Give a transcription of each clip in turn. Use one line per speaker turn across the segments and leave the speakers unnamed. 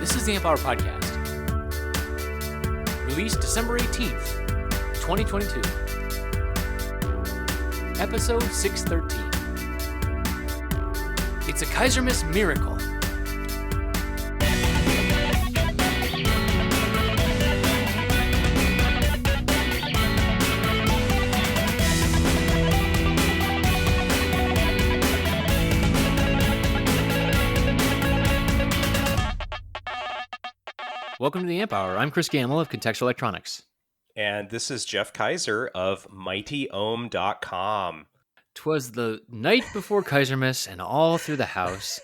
This is the Empower Podcast. Released December 18th, 2022. Episode 613. It's a Keyzermas miracle. Welcome to the Amp Hour. I'm Chris Gamble of Contextual Electronics.
And this is Jeff Keyser of MightyOhm.com.
'Twas the night before Keyzermas and all through the house.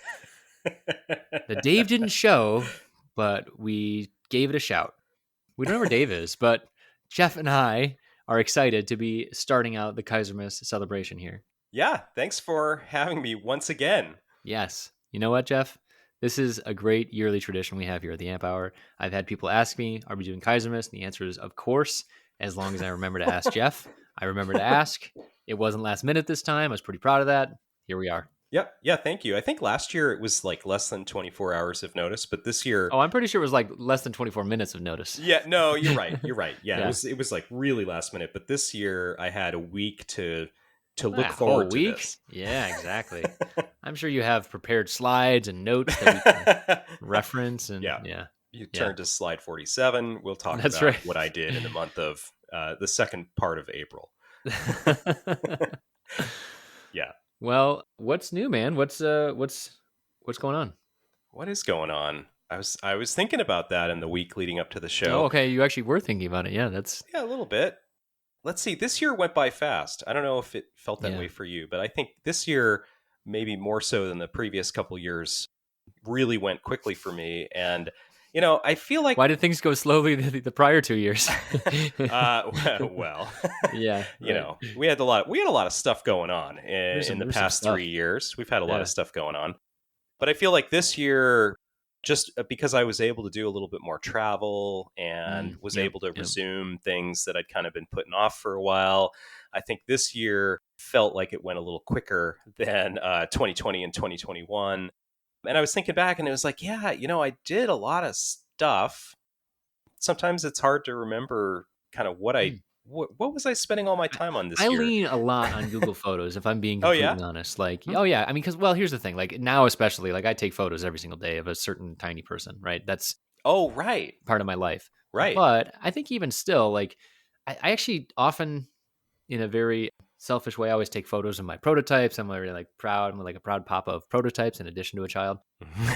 The Dave didn't show, but we gave it a shout. We don't know where Dave is, but Jeff and I are excited to be starting out the Keyzermas celebration here.
Yeah, thanks for having me once again.
Yes. You know what, Jeff? This is a great yearly tradition we have here at the Amp Hour. I've had people ask me, are we doing Keyzermas? And the answer is, of course, as long as I remember to ask Jeff. I remember to ask. It wasn't last minute this time. I was pretty proud of that. Here we are.
Yep. Yeah, thank you. I think last year it was like less than 24 hours of notice, but this year...
Oh, I'm pretty sure it was like less than 24 minutes of notice.
Yeah, no, you're right. You're right. Yeah, yeah. It was like really last minute, but this year I had a week to look forward to this.
Yeah, exactly. I'm sure you have prepared slides and notes that we can reference. And
You turn to slide 47. We'll talk about what I did in the month of the second part of April. Yeah.
Well, what's new, man? What's going on?
What is going on? I was thinking about that in the week leading up to the show.
Oh, okay. You actually were thinking about it. Yeah,
a little bit. Let's see. This year went by fast. I don't know if it felt that way for you, but I think this year, maybe more so than the previous couple years, really went quickly for me. And, you know, I feel like...
Why did things go slowly the prior 2 years?
Well, yeah, you know, we had a lot of stuff going on in the past 3 years. We've had a lot of stuff going on. But I feel like this year, just because I was able to do a little bit more travel and was able to resume things that I'd kind of been putting off for a while, I think this year felt like it went a little quicker than 2020 and 2021. And I was thinking back and it was like, yeah, you know, I did a lot of stuff. Sometimes it's hard to remember kind of what was I spending all my time on this year?
I lean a lot on Google Photos, if I'm being completely honest. Like, I mean, because, well, here's the thing. Like now, especially, like I take photos every single day of a certain tiny person, right? That's part of my life.
Right.
But I think even still, like I actually often, in a very selfish way, I always take photos of my prototypes. I'm really like proud. I'm like a proud papa of prototypes in addition to a child.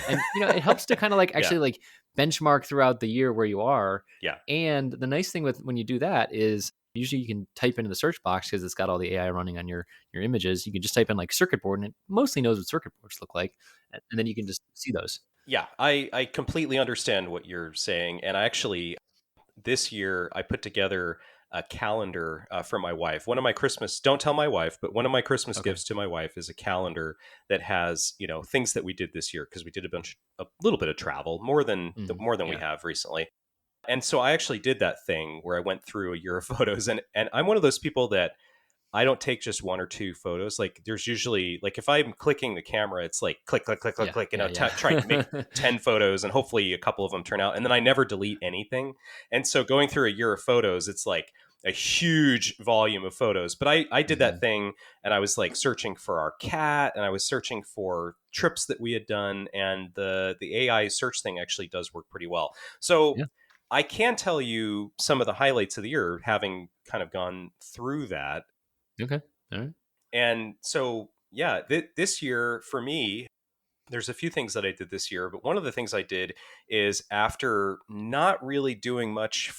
And, you know, it helps to kind of like actually like benchmark throughout the year where you are.
Yeah.
And the nice thing with when you do that is usually you can type into the search box because it's got all the AI running on your images. You can just type in like circuit board and it mostly knows what circuit boards look like. And then you can just see those.
Yeah, I completely understand what you're saying. And I actually, this year, I put together a calendar for my wife. One of my Christmas, don't tell my wife, but one of my Christmas gifts to my wife is a calendar that has, you know, things that we did this year because we did a little bit of travel, more than we have recently. And so I actually did that thing where I went through a year of photos, and I'm one of those people that I don't take just one or two photos. Like there's usually, like if I'm clicking the camera, it's like click, click, click, click, click, and I'm trying to make 10 photos and hopefully a couple of them turn out. And then I never delete anything. And so going through a year of photos, it's like a huge volume of photos. But I did that thing and I was like searching for our cat and I was searching for trips that we had done. And the AI search thing actually does work pretty well. So I can tell you some of the highlights of the year, having kind of gone through that.
Okay. All right.
And so, this year for me, there's a few things that I did this year, but one of the things I did is after not really doing much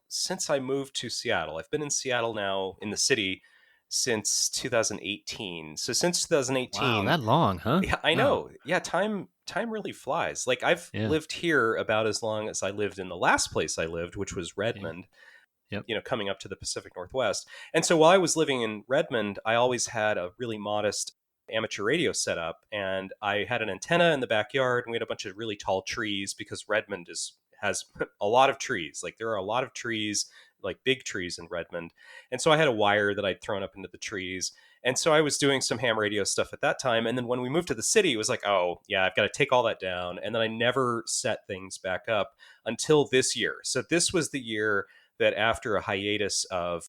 since I moved to Seattle. I've been in Seattle now in the city since 2018. So since 2018.
Wow, that long, huh?
Yeah, I know. Yeah, time really flies. Like I've lived here about as long as I lived in the last place I lived, which was Redmond.
Yep.
You know, coming up to the Pacific Northwest. And so while I was living in Redmond, I always had a really modest amateur radio set up, and I had an antenna in the backyard, and we had a bunch of really tall trees because Redmond has a lot of trees. Like there are a lot of trees, like big trees in Redmond. And so I had a wire that I'd thrown up into the trees. And so I was doing some ham radio stuff at that time. And then when we moved to the city, it was like, oh, yeah, I've got to take all that down. And then I never set things back up until this year. So this was the year that after a hiatus of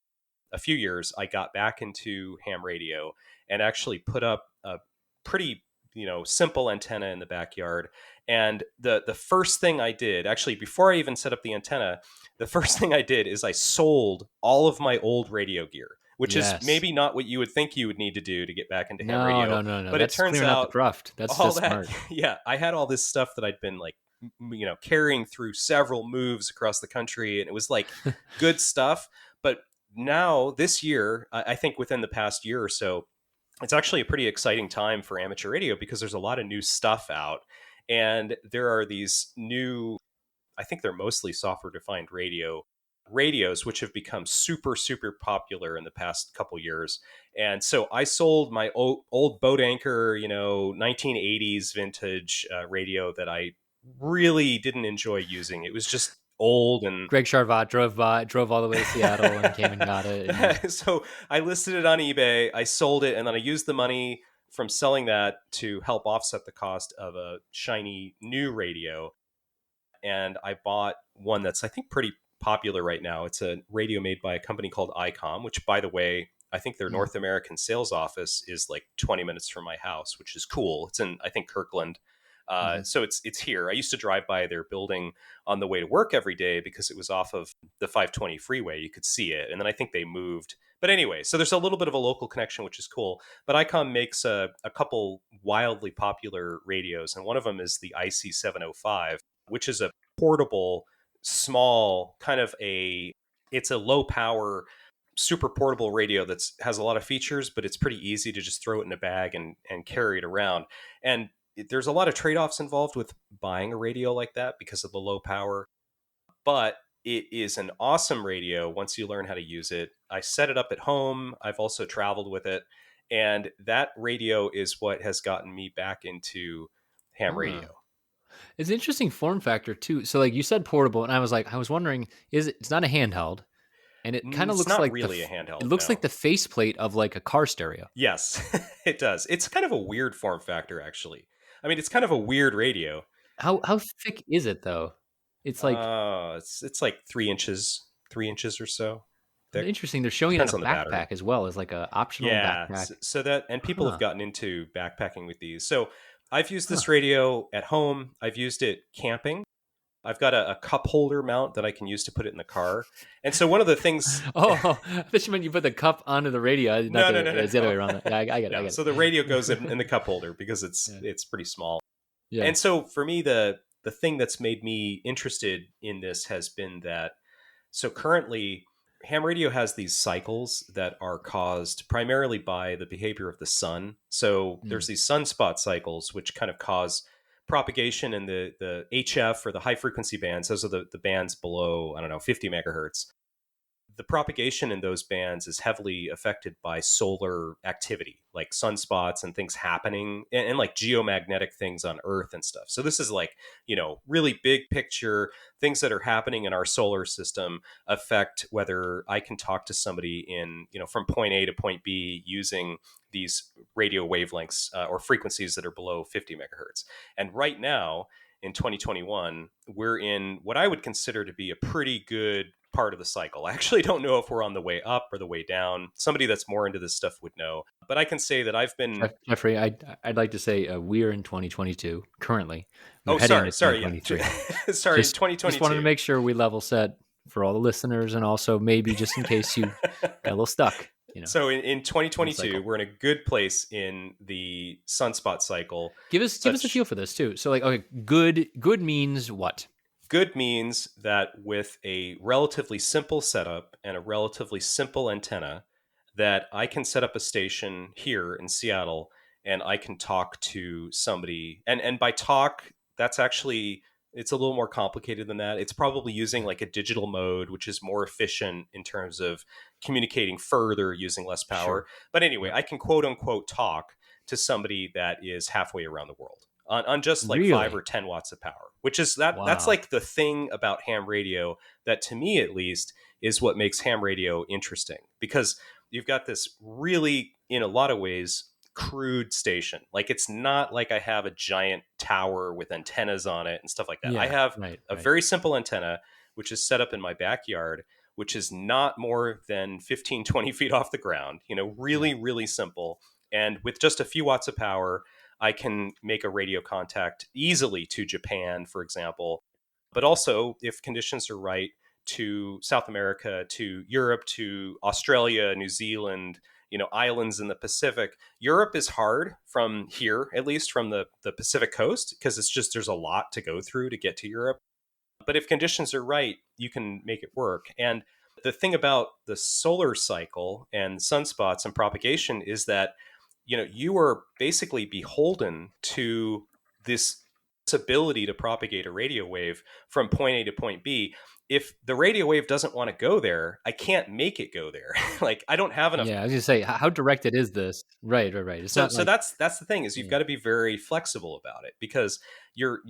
a few years, I got back into ham radio and actually put up a pretty, simple antenna in the backyard. And the first thing I did, actually, before I even set up the antenna, the first thing I did is I sold all of my old radio gear, which is
Yes.
maybe not what you would think you would need to do to get back into ham
No,
radio.
no, no, no.
But it
That's
turns
clearing out the
out
cruft. That's
all
just
that,
smart.
yeah, I had all this stuff that I'd been like, carrying through several moves across the country. And it was like good stuff. But now this year, I think within the past year or so, it's actually a pretty exciting time for amateur radio because there's a lot of new stuff out. And there are these new, I think they're mostly software defined radios, which have become super, super popular in the past couple years. And so I sold my old boat anchor, 1980s vintage radio that I really didn't enjoy using. It was just old and
Greg Charvat drove all the way to Seattle and came and got it. And...
so I listed it on eBay, I sold it, and then I used the money from selling that to help offset the cost of a shiny new radio. And I bought one that's, I think, pretty popular right now. It's a radio made by a company called ICOM, which, by the way, I think their North American sales office is like 20 minutes from my house, which is cool. It's in, I think, Kirkland. So it's here. I used to drive by their building on the way to work every day because it was off of the 520 freeway. You could see it. And then I think they moved. But anyway, so there's a little bit of a local connection, which is cool. But ICOM makes a couple wildly popular radios. And one of them is the IC 705, which is a portable, small, it's a low power, super portable radio that has a lot of features, but it's pretty easy to just throw it in a bag and carry it around. And there's a lot of trade-offs involved with buying a radio like that because of the low power, but it is an awesome radio once you learn how to use it. I set it up at home. I've also traveled with it. And that radio is what has gotten me back into ham radio.
It's an interesting form factor too. So like you said portable, and I was wondering, it's not a handheld, and it kind of
It's
looks
not
like
really a handheld.
It looks
no.
like the faceplate of like a car stereo.
Yes, it does. It's kind of a weird form factor, actually. I mean, it's kind of a weird radio.
How thick is it though? It's like
it's like 3 inches or so thick.
interesting. They're showing
Depends
it in
on
a
the battery.
backpack as well as like a optional backpack.
So that, and people have gotten into backpacking with these. So I've used this radio at home. I've used it camping. I've got a cup holder mount that I can use to put it in the car. And so one of the things...
I thought you meant you put the cup onto the radio.
No.
It's the other way around. Yeah, I get it.
So the radio goes in the cup holder because it's pretty small.
Yeah.
And so for me, the thing that's made me interested in this has been that, so currently ham radio has these cycles that are caused primarily by the behavior of the sun. So there's these sunspot cycles, which kind of cause propagation in the HF or the high frequency bands. Those are the bands below, 50 megahertz. The propagation in those bands is heavily affected by solar activity, like sunspots and things happening, and like geomagnetic things on Earth and stuff. So this is like, really big picture things that are happening in our solar system affect whether I can talk to somebody in, from point A to point B using these radio wavelengths or frequencies that are below 50 megahertz. And right now in 2021, we're in what I would consider to be a pretty good part of the cycle. I actually don't know if we're on the way up or the way down. Somebody that's more into this stuff would know. But I can say that I've been...
Jeffrey, I'd like to say we're in 2022 currently.
Sorry. Sorry,
2022.
2022.
Just wanted to make sure we level set for all the listeners, and also maybe just in case you got a little stuck.
So in 2022, we're in a good place in the sunspot cycle.
Give us a feel for this too. So like, okay, good means what?
Good means that with a relatively simple setup and a relatively simple antenna, that I can set up a station here in Seattle and I can talk to somebody. And by talk, that's actually, it's a little more complicated than that. It's probably using like a digital mode, which is more efficient in terms of communicating further using less power. Sure. But anyway, I can quote unquote talk to somebody that is halfway around the world on just like 5 or 10 watts of power, which is that. Wow. That's like the thing about ham radio that, to me at least, is what makes ham radio interesting, because you've got this really in a lot of ways, crude station. Like, it's not like I have a giant tower with antennas on it and stuff like that. I
Yeah.
have
Right.
a
Right.
very simple antenna, which is set up in my backyard, which is not more than 15, 20 feet off the ground,
Yeah.
really, really simple. And with just a few watts of power, I can make a radio contact easily to Japan, for example, but also, if conditions are right, to South America, to Europe, to Australia, New Zealand, islands in the Pacific. Europe is hard from here, at least from the Pacific coast, because it's just there's a lot to go through to get to Europe. But if conditions are right, you can make it work. And the thing about the solar cycle and sunspots and propagation is that you are basically beholden to this ability to propagate a radio wave from point A to point B. If the radio wave doesn't want to go there, I can't make it go there. Like, I don't have enough.
Yeah. I was gonna say, how directed is this? Right. Right. Right. It's
So
not
so
like.
that's the thing, is you've
Yeah.
got to be very flexible about it, because you're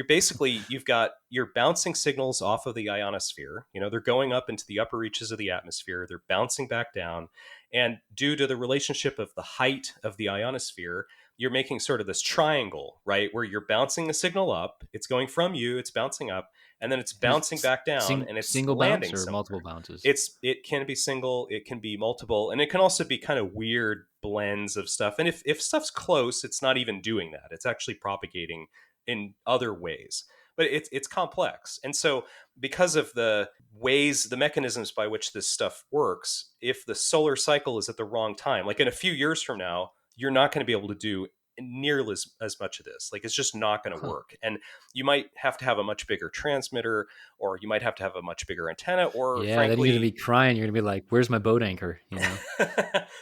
basically, you're bouncing signals off of the ionosphere. They're going up into the upper reaches of the atmosphere. They're bouncing back down, and due to the relationship of the height of the ionosphere, you're making sort of this triangle, right, where you're bouncing the signal up. It's going from you. It's bouncing up, and then it's bouncing back down, and it's
Single bounce
landing
or
somewhere.
multiple bounces?
It can be single, it can be multiple, and it can also be kind of weird blends of stuff. And if stuff's close, it's not even doing that. It's actually propagating in other ways. But it's complex. And so, because of the ways, the mechanisms by which this stuff works, if the solar cycle is at the wrong time, like in a few years from now, you're not going to be able to do nearly as much of this. Like, it's just not going to
Huh.
work. And you might have to have a much bigger transmitter, or you might have to have a much bigger antenna, or
Yeah. Then you're gonna be
frankly,
crying. You're gonna be like, "Where's my boat anchor?"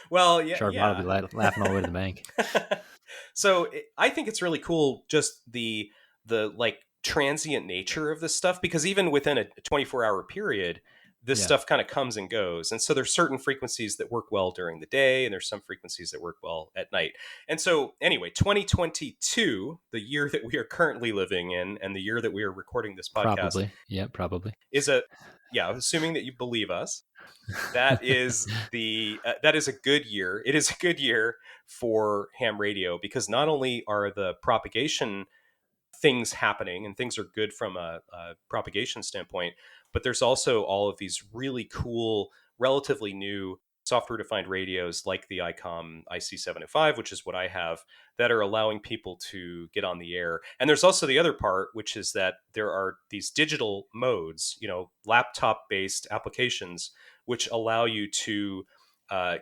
well, yeah,
Shark Bot will
yeah.
be laughing all the way to the bank.
So I think it's really cool, just the like transient nature of this stuff, because even within a 24-hour period, this
Yeah.
stuff kind of comes and goes. And so there's certain frequencies that work well during the day, and there's some frequencies that work well at night. And so anyway, 2022, the year that we are currently living in and the year that we are recording this podcast,
Probably. Yeah. Probably.
is a yeah, assuming that you believe us, that is a good year. It is a good year for ham radio, because not only are the propagation things happening, and things are good from a propagation standpoint, but there's also all of these really cool, relatively new software defined radios like the ICOM IC705, which is what I have, that are allowing people to get on the air. And there's also the other part, which is that there are these digital modes, laptop based applications, which allow you to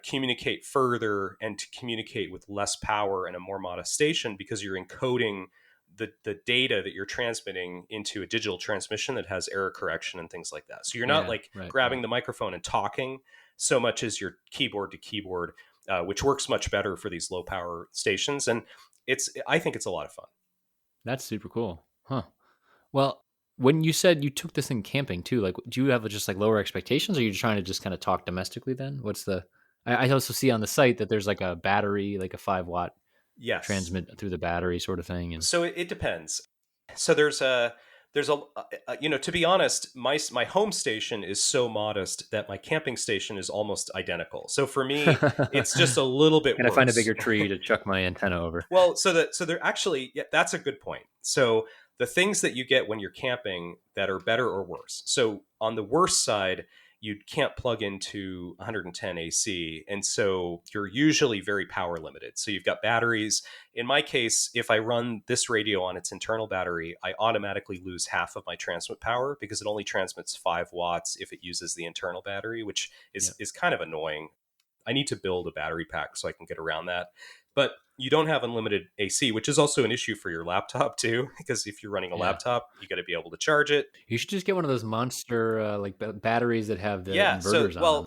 communicate further and to communicate with less power and a more modest station, because you're encoding the data that you're transmitting into a digital transmission that has error correction and things like that. So you're not
Yeah.
like
Right.
grabbing
Right.
the microphone and talking so much as your keyboard to keyboard, which works much better for these low power stations. And I think it's a lot of fun.
That's super cool. Huh. Well, when you said you took this thing camping too, like, do you have just like lower expectations, or are you trying to just kind of talk domestically? Then what's the? I also see on the site that there's like a battery, like a 5 watt
Yes.
transmit through the battery sort of thing, and
So it depends. So to be honest, my home station is so modest that my camping station is almost identical. So for me, it's just a little bit
can I find a
worse.
bigger tree to chuck my antenna over?
Well, so they're actually, yeah, that's a good point. So the things that you get when you're camping that are better or worse. So on the worst side, you can't plug into 110 AC, and so you're usually very power limited. So you've got batteries. In my case, if I run this radio on its internal battery, I automatically lose half of my transmit power, because it only transmits 5 watts if it uses the internal battery, which
Yeah.
is kind of annoying. I need to build a battery pack so I can get around that. But you don't have unlimited AC, which is also an issue for your laptop too, because if you're running a
Yeah.
laptop, you got to be able to charge it.
You should just get one of those monster like batteries that have the
Yeah, so
inverters on them.
well,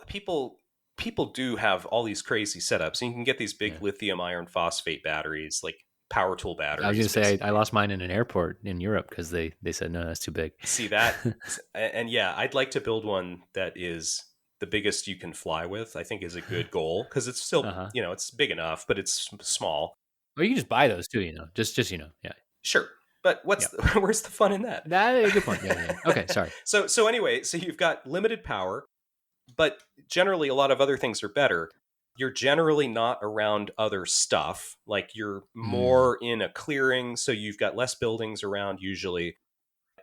people do have all these crazy setups. And you can get these big
Yeah.
lithium iron phosphate batteries, like power tool
I was
batteries.
gonna say I
Basically.
lost mine in an airport in Europe because they said no, that's too big.
See that, and yeah, I'd like to build one that is the biggest you can fly with. I think is a good goal, because it's still
Uh-huh.
it's big enough, but it's small.
Or you can just buy those too, just yeah.
Sure, but
Yeah.
where's the fun in that?
That is a good point. Yeah. Okay, sorry.
So anyway, so you've got limited power, but generally a lot of other things are better. You're generally not around other stuff. Like you're
Mm.
more in a clearing, so you've got less buildings around usually.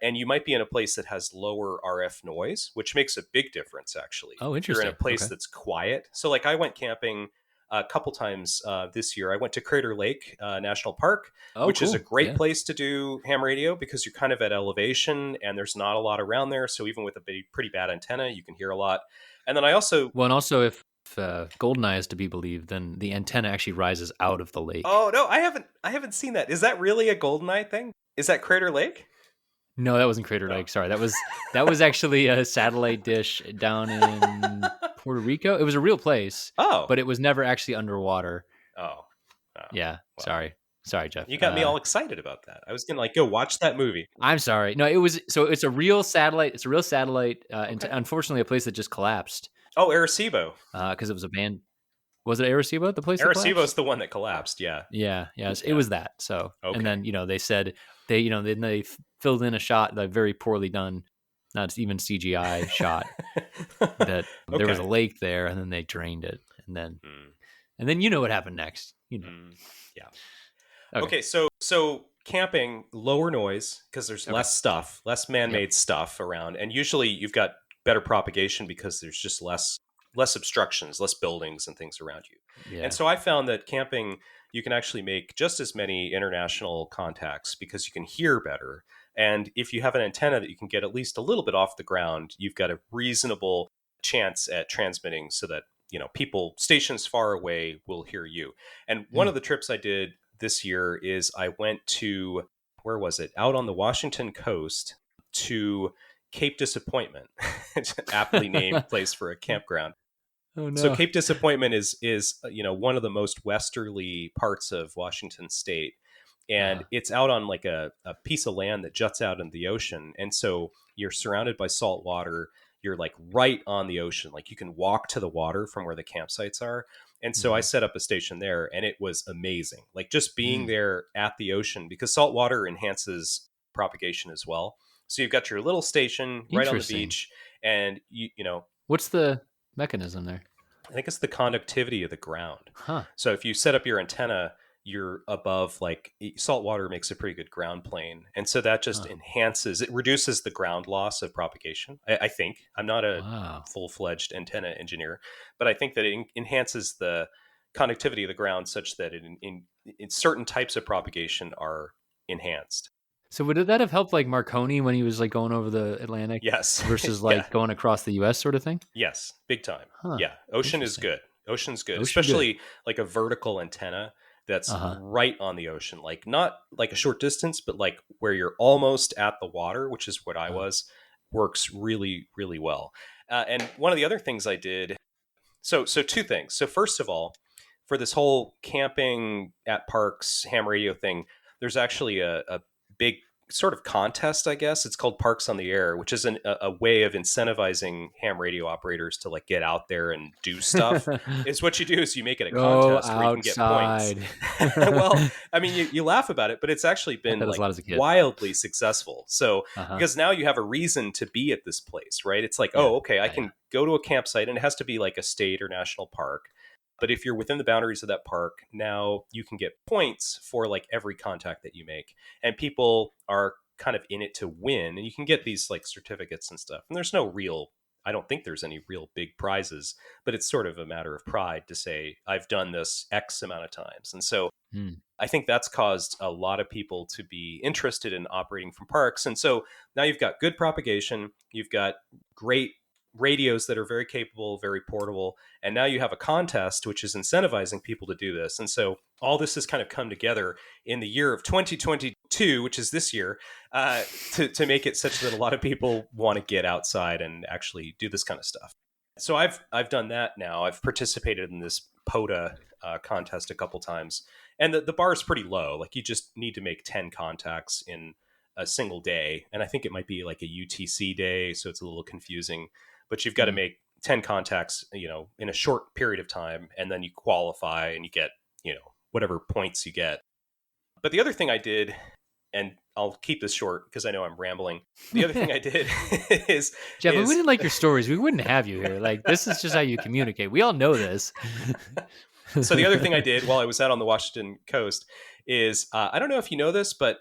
And you might be in a place that has lower RF noise, which makes a big difference actually.
Oh,
If you're in a
interesting.
place
Okay.
that's quiet. So like I went camping a couple times this year. I went to Crater Lake National Park,
Oh,
which is a
cool.
great
Yeah.
place to do ham radio because you're kind of at elevation and there's not a lot around there. So even with a pretty bad antenna, you can hear a lot. And then I also,
Well, and also if Goldeneye is to be believed, then the antenna actually rises out of the lake.
oh no, I haven't seen that. Is that really a Goldeneye thing? Is that Crater Lake?
No, that wasn't Crater
No.
Lake. Sorry, that was actually a satellite dish down in Puerto Rico. It was a real place,
Oh.
but it was never actually underwater.
Oh. Oh.
Yeah,
Well,
sorry, Jeff.
you got me all excited about that. I was gonna like go watch that movie.
I'm sorry. No, it was so it's a real satellite. It's a real satellite, and
Okay.
unfortunately, a place that just collapsed
Oh, Arecibo.
because it was abandoned. Was it Arecibo, the place that
Arecibo's
collapsed?
the one that collapsed. Yeah.
Yeah, yes, it
Yeah.
was that. So, and
Okay.
then they said they filled in a shot, like very poorly done, not even CGI shot, that there was a
Okay.
lake there, and then they drained it,
Mm,
and then you know what happened next.
yeah.
Okay,
Okay. So camping, lower noise because there's
okay,
less stuff, less
yep,
man-made stuff around, and usually you've got better propagation because there's just less obstructions, less buildings and things around you. And
yeah,
so I found that camping, you can actually make just as many international contacts because you can hear better. And if you have an antenna that you can get at least a little bit off the ground, you've got a reasonable chance at transmitting so that, people stations far away will hear you. And one
mm.
of the trips I did this year is I went to, where was it? Out on the Washington coast to Cape Disappointment. It's an aptly named place for a campground.
Oh
So
no,
Cape Disappointment is one of the most westerly parts of Washington State, and
uh,
it's out on like a piece of land that juts out into the ocean, and so you're surrounded by salt water. You're like right on the ocean, like you can walk to the water from where the campsites are. And so I
mhm,
set up a station there, and it was amazing. Like just being
mm.
there at the ocean because salt water enhances propagation as well. So you've got your little station right on the
Interesting.
beach, and you
What's the mechanism there?
I think it's the conductivity of the ground.
Huh.
So if you set up your antenna, you're above like salt water makes a pretty good ground plane. And so that just
Huh.
enhances, it reduces the ground loss of propagation. I think I'm not a
Wow.
full fledged antenna engineer, but I think that it enhances the conductivity of the ground such that in certain types of propagation are enhanced.
So would that have helped like Marconi when he was like going over the Atlantic
Yes.
versus
Yeah.
like going across the US sort of thing?
Yes, big time.
Huh.
Yeah, ocean is
Interesting.
good. Ocean's good,
Ocean good.
especially like a vertical antenna that's
Uh-huh.
right on the ocean, like not like a short distance, but like where you're almost at the water, which is what I
Uh,
was, works really, really well. And one of the other things I did, so two things. So first of all, for this whole camping at parks ham radio thing, there's actually a big sort of contest, I guess. It's called Parks on the Air, which is a way of incentivizing ham radio operators to like get out there and do stuff. Is what you do is you make it a
Go
contest where you can get points.
outside.
Well,
I
I mean, you laugh about it, but it's actually
had
been
this a
like
lot as a kid.
wildly successful. So
Uh-huh.
because now you have a reason to be at this place, right? It's like,
Yeah.
oh, okay, I
Yeah, yeah.
can go to a campsite, and it has to be like a state or national park. But if you're within the boundaries of that park, now you can get points for like every contact that you make. And people are kind of in it to win. And you can get these like certificates and stuff. And there's no real, I don't think there's any real big prizes, but it's sort of a matter of pride to say, I've done this X amount of times. And so
Hmm.
I think that's caused a lot of people to be interested in operating from parks. And so now you've got good propagation, you've got great radios that are very capable, very portable, and now you have a contest which is incentivizing people to do this. And so all this has kind of come together in the year of 2022, which is this year, to make it such that a lot of people want to get outside and actually do this kind of stuff. So I've done that now. I've participated in this POTA contest a couple times, and the bar is pretty low. Like you just need to make 10 contacts in a single day, and I think it might be like a UTC day, so it's a little confusing. But you've got to
Hmm.
make 10 contacts, in a short period of time, and then you qualify and you get, whatever points you get. But the other thing I did and I'll keep this short because I know I'm rambling. The other thing I did is
Jeff, if we
is
didn't like your stories, we wouldn't have you here. Like, this is just how you communicate. We all know this.
so the other thing I did while I was out on the Washington coast is I don't know if you know this, but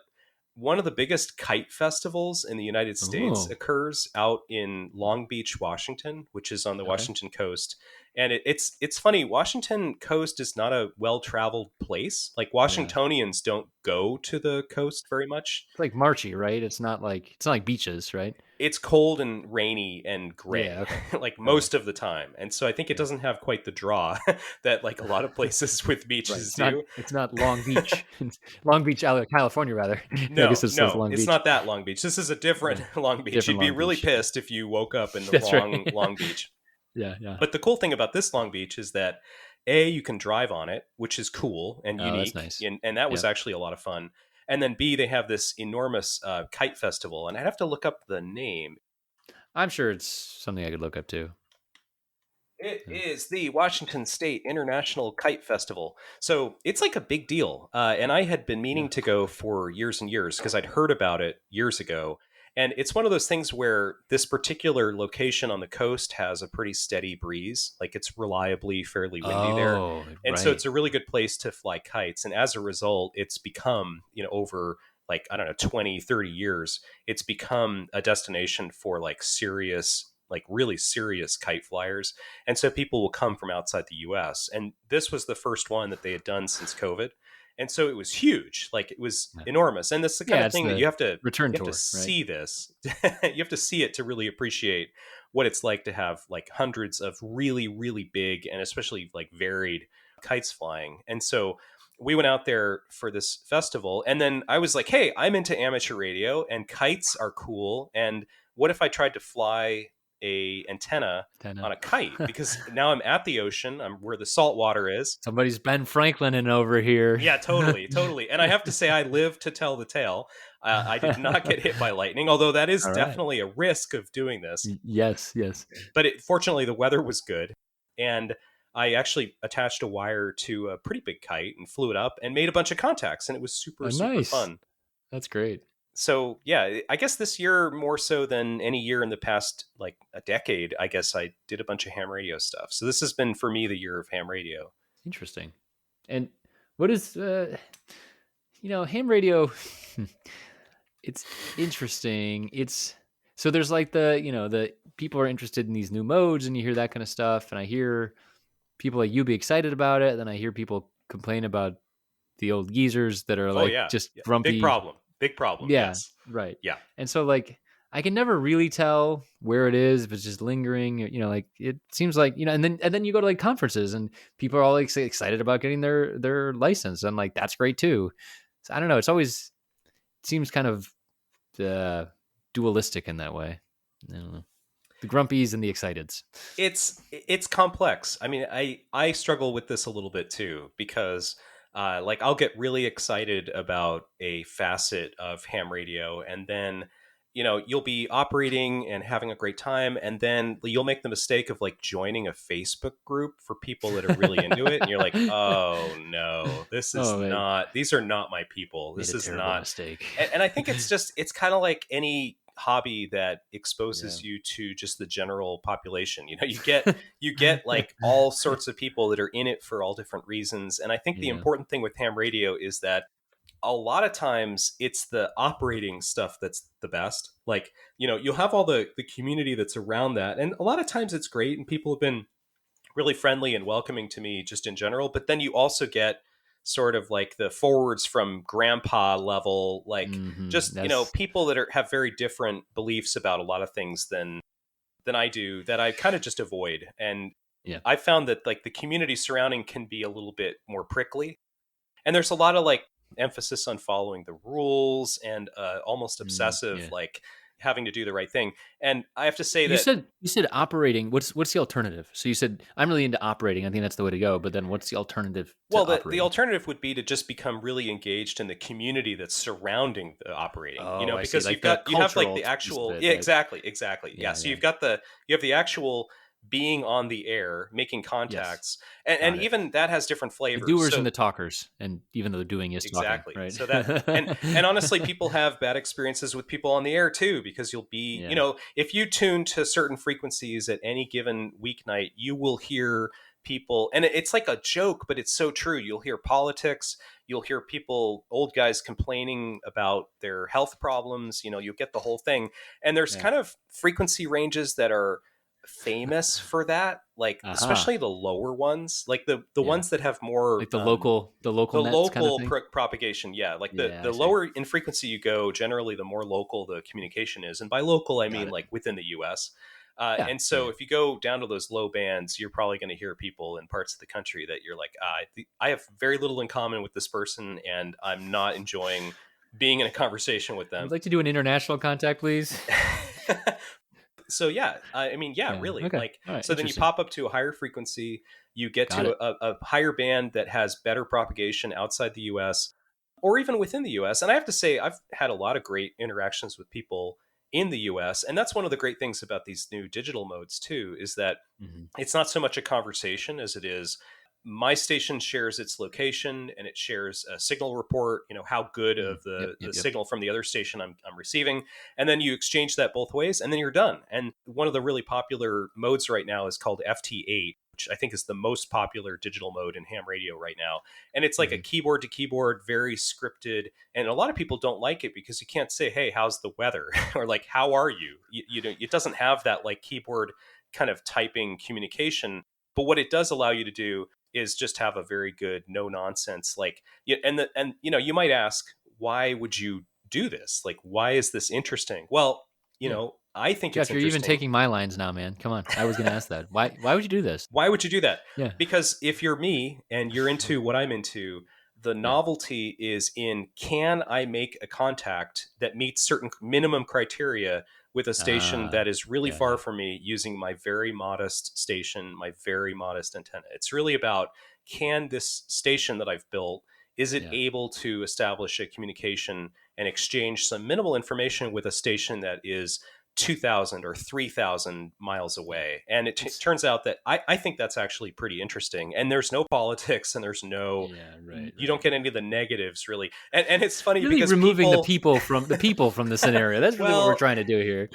one of the biggest kite festivals in the United States
Oh,
occurs out in Long Beach, Washington, which is on the
okay.
Washington coast. And it's funny. Washington coast is not a well-traveled place. Like
Yeah.
Washingtonians don't go to the coast very much.
It's like Marchy, right? It's not like beaches, right?
It's cold and rainy and
Yeah,
gray
okay.
like
Okay.
most of the time, and so I think it
Yeah.
doesn't have quite the draw that like a lot of places with
Right.
beaches
It's not
do.
it's not Long Beach. It's Long Beach, California, rather. I
No,
guess it says
no,
Long
it's
Beach.
not that Long Beach. This is a different
Yeah.
Long Beach.
Different
You'd be
Long
really
Beach.
pissed if you woke up in the
That's
wrong
right.
Long Beach.
Yeah, yeah.
But the cool thing about this Long Beach is that A, you can drive on it, which is cool and
Oh, that's
unique,
nice.
and that was
Yep.
actually a lot of fun. And then B, they have this enormous kite festival, and I'd have to look up the name.
I'm sure it's something I could look up too.
It
Yeah.
is the Washington State International Kite Festival. So it's like a big deal. And I had been
Yeah.
meaning to go for years and years because I'd heard about it years ago. And it's one of those things where this particular location on the coast has a pretty steady breeze. Like it's reliably fairly windy there.
Oh,
And so
right.
it's a really good place to fly kites. And as a result, it's become, over like, I don't know, 20, 30 years, it's become a destination for like serious, like really serious kite flyers, and so people will come from outside the US. And this was the first one that they had done since COVID. And so it was huge. Like it was
Yeah.
enormous. And this is the kind
Yeah,
of
it's
thing that
the return
you have to
tour, right?
see this. You have to see it to really appreciate what it's like to have like hundreds of really, really big and especially like varied kites flying. And so we went out there for this festival. And then I was like, hey, I'm into amateur radio and kites are cool. And what if I tried to fly a antenna on
Antenna.
a kite, because now I'm at the ocean. I'm where the salt water is.
Somebody's Ben Franklin in over here.
Yeah, totally, totally. And I have to say, I live to tell the tale. I did not get hit by lightning, although that is
All right.
definitely a risk of doing this.
Yes, yes.
But fortunately, the weather was good, and I actually attached a wire to a pretty big kite and flew it up and made a bunch of contacts, and it was super,
Oh,
super
nice.
fun.
That's great.
So yeah, I guess this year more so than any year in the past like a decade, I guess I did a bunch of ham radio stuff. So this has been for me the year of ham radio.
Interesting. And what is ham radio? It's interesting. It's so there's like the people are interested in these new modes, and you hear that kind of stuff, and I hear people like you be excited about it, then I hear people complain about the old geezers that are
Oh
like
yeah,
just
yeah. Big
grumpy.
problem. Big problem.
Yeah,
Yes.
right.
Yeah.
And so like I can never really tell where it is if it's just lingering, like it seems like, and then you go to like conferences and people are all like excited about getting their license. I'm like, that's great too. So I don't know. It seems kind of dualistic in that way. I don't know. The grumpies and the exciteds.
It's complex. I mean, I struggle with this a little bit too because like I'll get really excited about a facet of ham radio, and then you'll be operating and having a great time, and then you'll make the mistake of like joining a Facebook group for people that are really into it, and you're like, oh no, this is
Oh, I
not, these are not my people,
made
this
a
is
terrible
not.
mistake.
And I think it's kind of like any hobby that
Yeah.
exposes you to just the general population. You get like all sorts of people that are in it for all different reasons. And I think the
Yeah.
important thing with ham radio is that a lot of times it's the operating stuff that's the best. Like, you'll have all the community that's around that, and a lot of times it's great and people have been really friendly and welcoming to me just in general. But then you also get sort of like the forwards from grandpa level, like just
That's
people that have very different beliefs about a lot of things than I do, that I kind of just avoid. And
yeah.
I found that like the community surrounding can be a little bit more prickly, and there's a lot of like emphasis on following the rules and almost obsessive,
Yeah.
like having to do the right thing. And I have to say
You
that,
said operating. What's the alternative? So you said I'm really into operating. I think that's the way to go. But then what's the alternative to
well, the
operating?
alternative would be to just become really engaged in the community that's surrounding the operating,
Oh, I see.
because
Like the
you have like
cultural
the
piece of
actual,
it,
yeah,
right?
exactly. Yeah.
Yeah,
So
yeah.
you have the actual being on the air, making
Yes.
contacts, and
Got it.
even that has different
The
flavors.
doers and
So
the talkers, and even though the doing is talking,
exactly.
right?
So that and honestly, people have bad experiences with people on the air too, because you'll be,
Yeah.
if you tune to certain frequencies at any given weeknight, you will hear people, and it's like a joke, but it's so true. You'll hear politics, you'll hear people, old guys complaining about their health problems, you'll get the whole thing. And there's
Yeah.
kind of frequency ranges that are famous for that, like
Aha.
especially the lower ones, like the
Yeah.
ones that have more
Like the local
the
nets kind of
local
thing.
propagation. Yeah, like the
Yeah, I
the
see.
lower in frequency you go, generally the more local the communication is, and by local I
Got
mean
it.
like within the US.
Yeah.
And
Yeah.
so if you go down to those low bands, you're probably going to hear people in parts of the country that you're like, I have very little in common with this person, and I'm not enjoying being in a conversation with
Would
them.
like to do an international contact, please.
So yeah, I mean, yeah,
Yeah.
really,
Okay.
like,
All right.
so then you
Interesting.
pop up to a higher frequency, you get
Got
to
it.
a higher band that has better propagation outside the US or even within the US. And I have to say, I've had a lot of great interactions with people in the US, and that's one of the great things about these new digital modes too, is that
Hmm.
it's not so much a conversation as it is my station shares its location, and it shares a signal report, how good of
Yep.
the
Yep. Yep.
signal from the other station I'm receiving. And then you exchange that both ways, and then you're done. And one of the really popular modes right now is called FT8, which I think is the most popular digital mode in ham radio right now. And it's like a
Hmm.
keyboard to keyboard, very scripted. And a lot of people don't like it because you can't say, hey, how's the weather? Or like, how are you? It doesn't have that like keyboard kind of typing communication. But what it does allow you to do is just have a very good no nonsense, like, and you might ask, why would you do this? Like, why is this interesting? Well,
Yeah.
I think it's
Jeff, you're even
interesting.
taking my lines now, man. Come on. I was going to ask that. Why would you do this?
Why would you do that?
Yeah.
Because if you're me and you're into what I'm into, the
Yeah.
novelty is in, can I make a contact that meets certain minimum criteria with a station
Ah.
that is really
Yeah.
far
Yeah.
from me, using my very modest station, my very modest antenna? It's really about, can this station that I've built, is it
Yeah.
able to establish a communication and exchange some minimal information with a station that is 2,000 or 3,000 miles
Yeah.
away? And it
It's
turns out that I think that's actually pretty interesting. And there's no politics, and
yeah. Right.
you don't
Right.
get any of the negatives really. And it's funny
Really
because
removing the
people,
people from the scenario. That's really what we're
well,
trying to do here.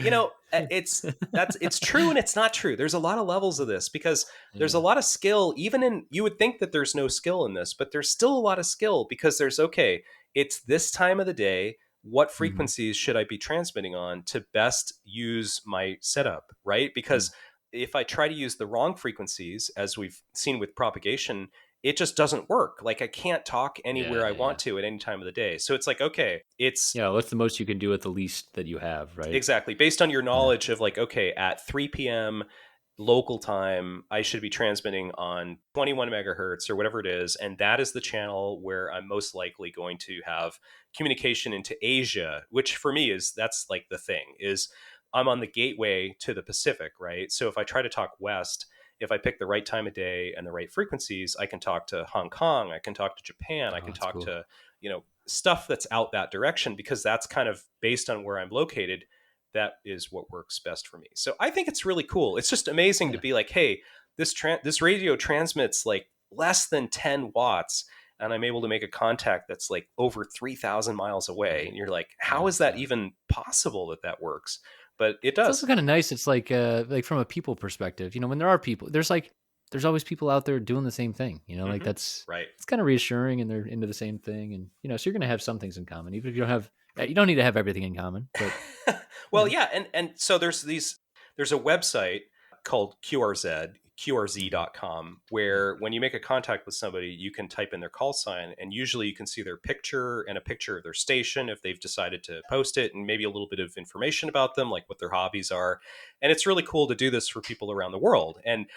it's true and it's not true. There's a lot of levels of this, because there's a
Yeah.
lot of skill, even in, you would think that there's no skill in this, but there's still a lot of skill, because there's, okay, it's this time of the day, what
Hmm.
frequencies should I be transmitting on to best use my setup, right?
Mm.
Because if I try to use the wrong frequencies, as we've seen with propagation, it just doesn't work. Like, I can't talk
Yeah.
anywhere I
Yeah. Yeah.
want to at any time of the day. So it's like, okay, it's
Yeah. What's the most you can do with the least that you have, right?
exactly based on your
Yeah.
knowledge of, like, okay, at 3 p.m. local time, I should be transmitting on 21 megahertz or whatever it is. And that is the channel where I'm most likely going to have communication into Asia, which for me is, that's like the thing, is I'm on the gateway to the Pacific, right? So if I try to talk west, if I pick the right time of day and the right frequencies, I can talk to Hong Kong, I can talk to Japan, I
Oh,
can
that's
talk
cool.
to, stuff that's out that direction, because that's kind of based on where I'm located. That is what works best for me. So I think it's really cool. It's just amazing to
Yeah.
be like, hey, this radio transmits like less than 10 watts, and I'm able to make a contact that's like over 3,000 miles away.
Right.
And you're like, how
Yeah.
is that
Yeah.
even possible that that works? But it
It's also
does.
kind of nice. It's like from a people perspective, when there are people, there's always people out there doing the same thing, like
Hmm.
that's,
Right.
it's kind of reassuring, and they're into the same thing. And, so you're going to have some things in common, even if you don't need to have everything in common, but, you
Well,
know,
yeah, and so there's a website called
mhm.
qrz.com,
Yeah.
where when you make a contact with somebody, you can type in their call sign, and usually you can see their picture and a picture of their station if they've decided to post it, and maybe a little bit of information about them, like what their hobbies are. And it's really cool to do this for people around the world. And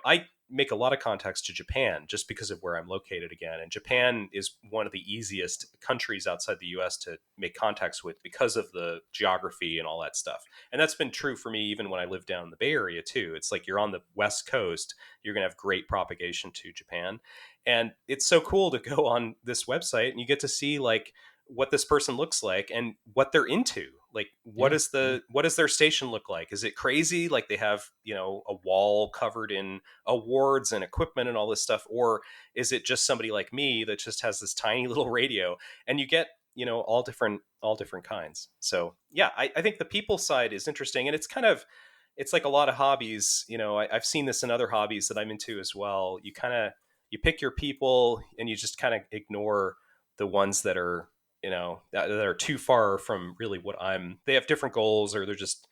I make a lot of contacts to Japan just because of where I'm located again. And Japan is one of the easiest countries outside the US to make contacts with, because of the geography and all that stuff. And that's been true for me even when I lived down in the Bay Area too. It's like, you're on the West Coast, you're going to have great propagation to Japan. And it's so cool to go on this website and you get to see like what this person looks like and what they're into. Like,
Yeah.
what does their station look like? Is it crazy? Like they have, a wall covered in awards and equipment and all this stuff, or is it just somebody like me that just has this tiny little radio? And you get, all different kinds. So yeah, I think the people side is interesting, and it's like a lot of hobbies. I've seen this in other hobbies that I'm into as well. You pick your people, and you just kind of ignore the ones that are, that are too far from really they have different goals, or they're just,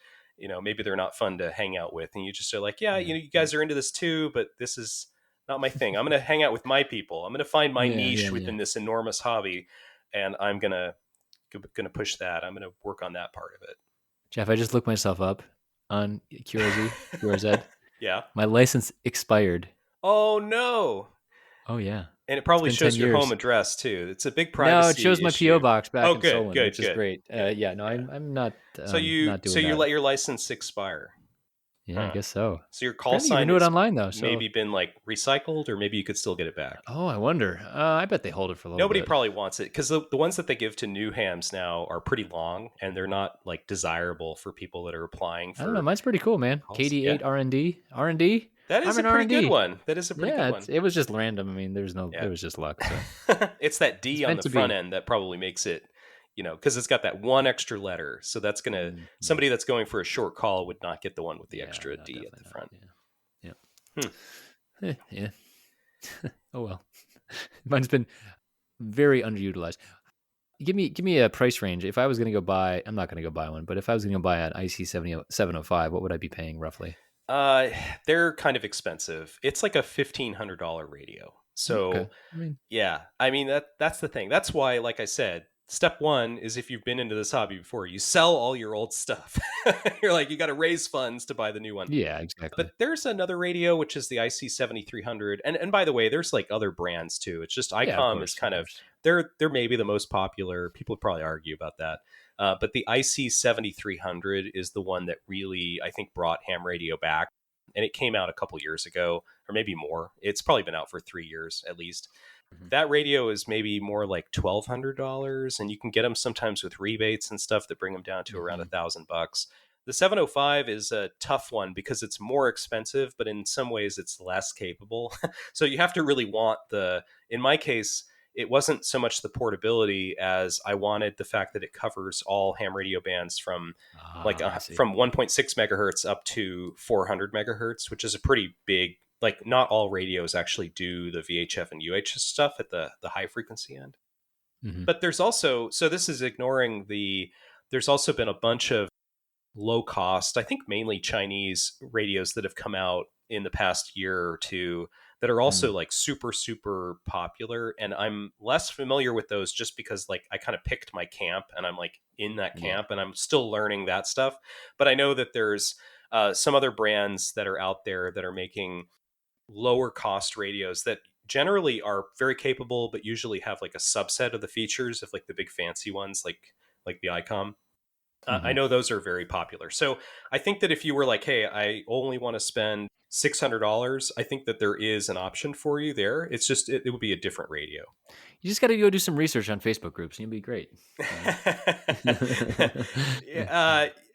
maybe they're not fun to hang out with. And you just are like, yeah, you guys are into this too, but this is not my thing. I'm going to hang out with my people. I'm going to find my
Yeah,
niche
yeah, yeah.
within this enormous hobby. And I'm going to push that. I'm going to work on that part of
Jeff, I just looked myself up on QRZ.
yeah.
My license expired.
Oh no.
Oh yeah.
And it
It's
probably
been 10
shows your home
years.
address too. It's a big
No, it shows
privacy
my PO
issue.
box back
Oh,
in
good,
Solon,
good,
which is
good.
great.
Yeah,
Yeah, no,
yeah.
I'm not
So
not doing
you
that.
let your license expire.
Yeah, I
Huh.
guess so.
So your call
Apparently, you
sign
renew it
has
online though. So,
maybe been like recycled, or maybe you could still get it back.
oh, I wonder. I bet they hold it for a little
Nobody
bit.
probably wants it, because the ones that they give to new hams now are pretty long, and they're not like desirable for people that are applying
I don't know.
for
Mine's pretty cool, man.
calls. Yeah,
KD8 R&D. R&D.
that
I'm
is a
an
pretty good
R&D.
one. That is a pretty good
Yeah,
one.
it was just random. I mean,
Yeah.
it was just luck. So
It's that
it's
D on
meant
the
to
front
be.
end that probably makes it, because it's got that one extra letter. So that's
Mhm.
somebody that's going for a short call would not get the one with the
Yeah,
extra
no,
D at
definitely
the
not.
front.
Yeah,
Hmm.
yeah, yeah. Oh well, mine's been very underutilized. Give me a price range. If I was going to go buy, I'm not going to go buy one, but if I was going to buy an IC 705, what would I be paying roughly?
Uh, they're kind of expensive. It's like a $1,500 radio.
Okay,
So
I mean,
yeah, I mean that's the thing. That's why, like I said, step one is, if you've been into this hobby before, you sell all your old stuff. You're like, you got to raise funds to buy the new one.
yeah, exactly.
But there's another radio, which is the IC 7300, and by the way, there's like other brands too. It's just
Yeah, of
ICOM is
course, of
kind of,
course.
they're maybe the most popular. People would probably argue about that. But the IC 7300 is the one that really, I think, brought ham radio back. And it came out a couple years ago, or maybe more. It's probably been out for 3 years at least.
Mhm.
That radio is maybe more like $1,200, and you can get them sometimes with rebates and stuff that bring them down to around
Mhm.
$1,000. The 705 is a tough one because it's more expensive, but in some ways it's less capable. So you have to really want in my case, it wasn't so much the portability as I wanted the fact that it covers all ham radio bands from
I see.
from 1.6 megahertz up to 400 megahertz, which is a pretty big, like, not all radios actually do the VHF and UHF stuff at the high frequency end.
Hmm.
But there's also, so this is ignoring there's also been a bunch of low cost, I think mainly Chinese radios that have come out in the past year or two that are also like super, super popular. And I'm less familiar with those just because, like, I kind of picked my camp and I'm like in that
Yeah.
camp and I'm still learning that stuff. But I know that there's some other brands that are out there that are making lower cost radios that generally are very capable, but usually have like a subset of the features of like the big fancy ones, like the ICOM. I
Hmm.
know those are very popular. So I think that if you were like, hey, I only want to spend $600, I think that there is an option for you there. It's just, it would be a different radio.
You just got to go do some research on Facebook groups, and you'll be great.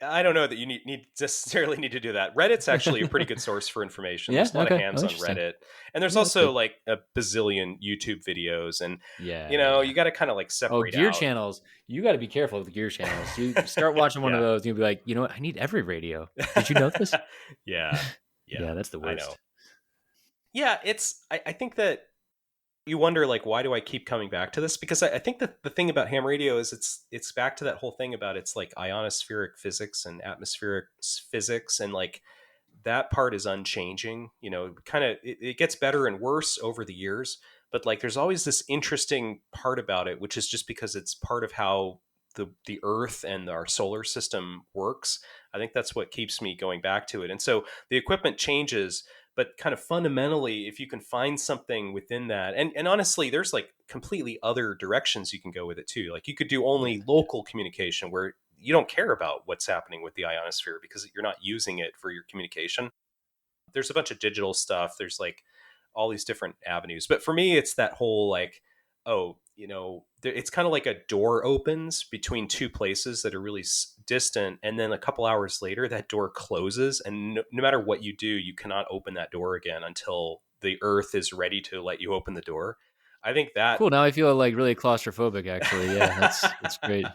I don't know that you need necessarily need to do that. Reddit's actually a pretty good source for information.
Yeah.
There's a lot of
Okay. Oh,
hams on
interesting.
Reddit, and there's
Yeah, that's
also
good.
like a bazillion YouTube videos, and
Yeah. Yeah. Yeah.
you got to kind of like
Oh,
separate
gear
out.
channels. You got to be careful with gear channels. You start watching one of
Yeah.
those, and you'll be like, you know what? I need every radio. Did you know this?
Yeah. Yeah.
Yeah, that's the
I know.
worst.
Yeah. I think that you wonder, like, why do I keep coming back to this? Because I think that the thing about ham radio is it's back to that whole thing about, it's like ionospheric physics and atmospheric physics, and like that part is unchanging. Kind of it gets better and worse over the years, but like there's always this interesting part about it, which is just because it's part of how the Earth and our solar system works. I think that's what keeps me going back to it. And so the equipment changes, but kind of fundamentally, if you can find something within that, and honestly, there's like completely other directions you can go with it too. Like you could do
Yeah.
only local communication where you don't care about what's happening with the ionosphere because you're not using it for your communication. There's a bunch of digital stuff. There's like all these different avenues. But for me, it's that whole like, oh, it's kind of like a door opens between two places that are really distant. And then a couple hours later, that door closes. And no matter what you do, you cannot open that door again until the earth is ready to let you open the door. I think that.
Cool. Now I feel like really claustrophobic, actually. Yeah, that's great.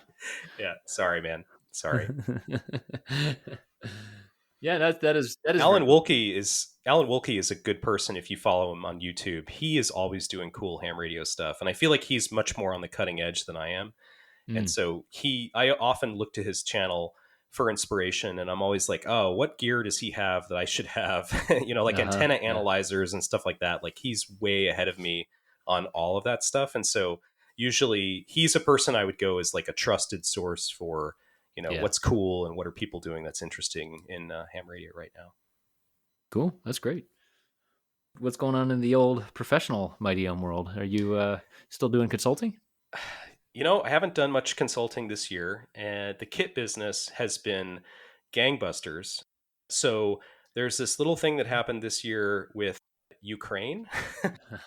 Yeah. Sorry, man. Sorry.
Yeah, that is very cool.
Alan Wilkie is a good person if you follow him on YouTube. He is always doing cool ham radio stuff, and I feel like he's much more on the cutting edge than I am. And
Mm.
so I often look to his channel for inspiration, and I'm always like, oh, what gear does he have that I should have? Like antenna
Yeah.
analyzers and stuff like that. Like he's way ahead of me on all of that stuff, and so usually he's a person I would go as like a trusted source for
Yeah.
what's cool and what are people doing that's interesting in ham radio right now.
Cool. That's great. What's going on in the old professional Mighty Elm world? Are you still doing consulting?
I haven't done much consulting this year, and the kit business has been gangbusters. So there's this little thing that happened this year with Ukraine.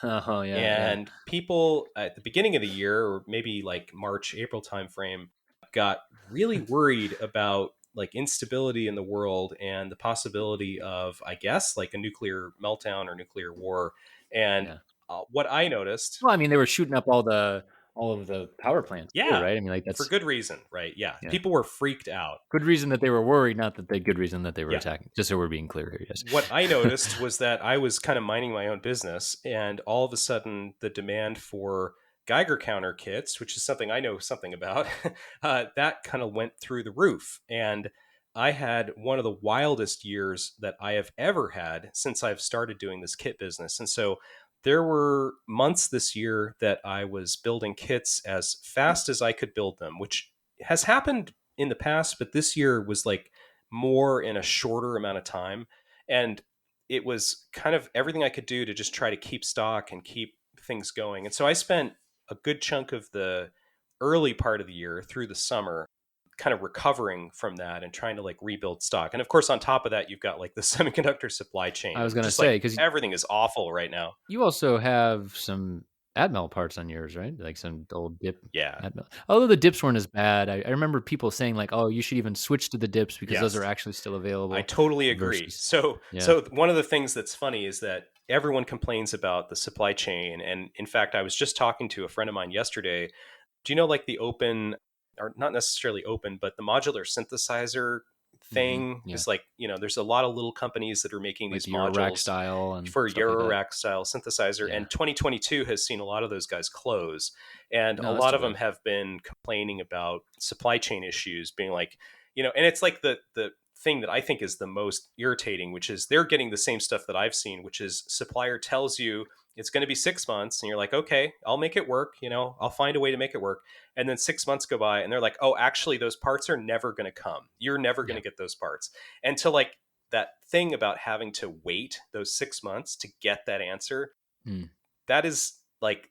Oh yeah.
And people at the beginning of the year, or maybe like March, April timeframe, got really worried about like instability in the world and the possibility of, I guess, like a nuclear meltdown or nuclear war. And
Yeah.
what I noticed.
Well, I mean, they were shooting up all of the power plants too,
Yeah,
right? I mean, like
for
that's
good reason, right? Yeah,
yeah,
people were freaked out.
good reason that they were worried, not that they good reason that they were
Yeah.
attacking. Just so we're being clear here, yes.
What I noticed was that I was kind of minding my own business, and all of a sudden, the demand for Geiger counter kits, which is something I know something about, that kind of went through the roof. And I had one of the wildest years that I have ever had since I've started doing this kit business. And so there were months this year that I was building kits as fast as I could build them, which has happened in the past, but this year was like more in a shorter amount of time. And it was kind of everything I could do to just try to keep stock and keep things going. And so I spent a good chunk of the early part of the year through the summer kind of recovering from that and trying to like rebuild stock. And of course, on top of that, you've got like the semiconductor supply chain
I was
and
gonna
just
say
like
because
everything is awful right now.
you also have some Admiral parts on yours, right? Like some old dip
Yeah.
Admiral. Although the dips weren't as bad, I remember people saying like, "Oh, you should even switch to the dips because those are
Yes.
actually still
I
available."
totally agree.
Versus,
So,
yeah,
so one of the things that's funny is that everyone complains about the supply chain. And in fact, I was just talking to a friend of mine yesterday. Do you know like the open, or not necessarily open, but the modular synthesizer thing
yeah,
is like, there's a lot of little companies that are making
like
these
the Eurorack
modules
style and
for
stuff like that.
Eurorack style synthesizer.
Yeah,
And 2022 has seen a lot of those guys close. And a
no, that's
lot
too
of them
bad.
have been complaining about supply chain issues, being like, and it's like the thing that I think is the most irritating, which is they're getting the same stuff that I've seen, which is supplier tells you it's going to be 6 months and you're like, okay, I'll make it work. I'll find a way to make it work. And then 6 months go by and they're like, oh, actually those parts are never going to come. You're never going
Yeah,
to get those parts. And to like that thing about having to wait those 6 months to get that answer,
mm.
that is like,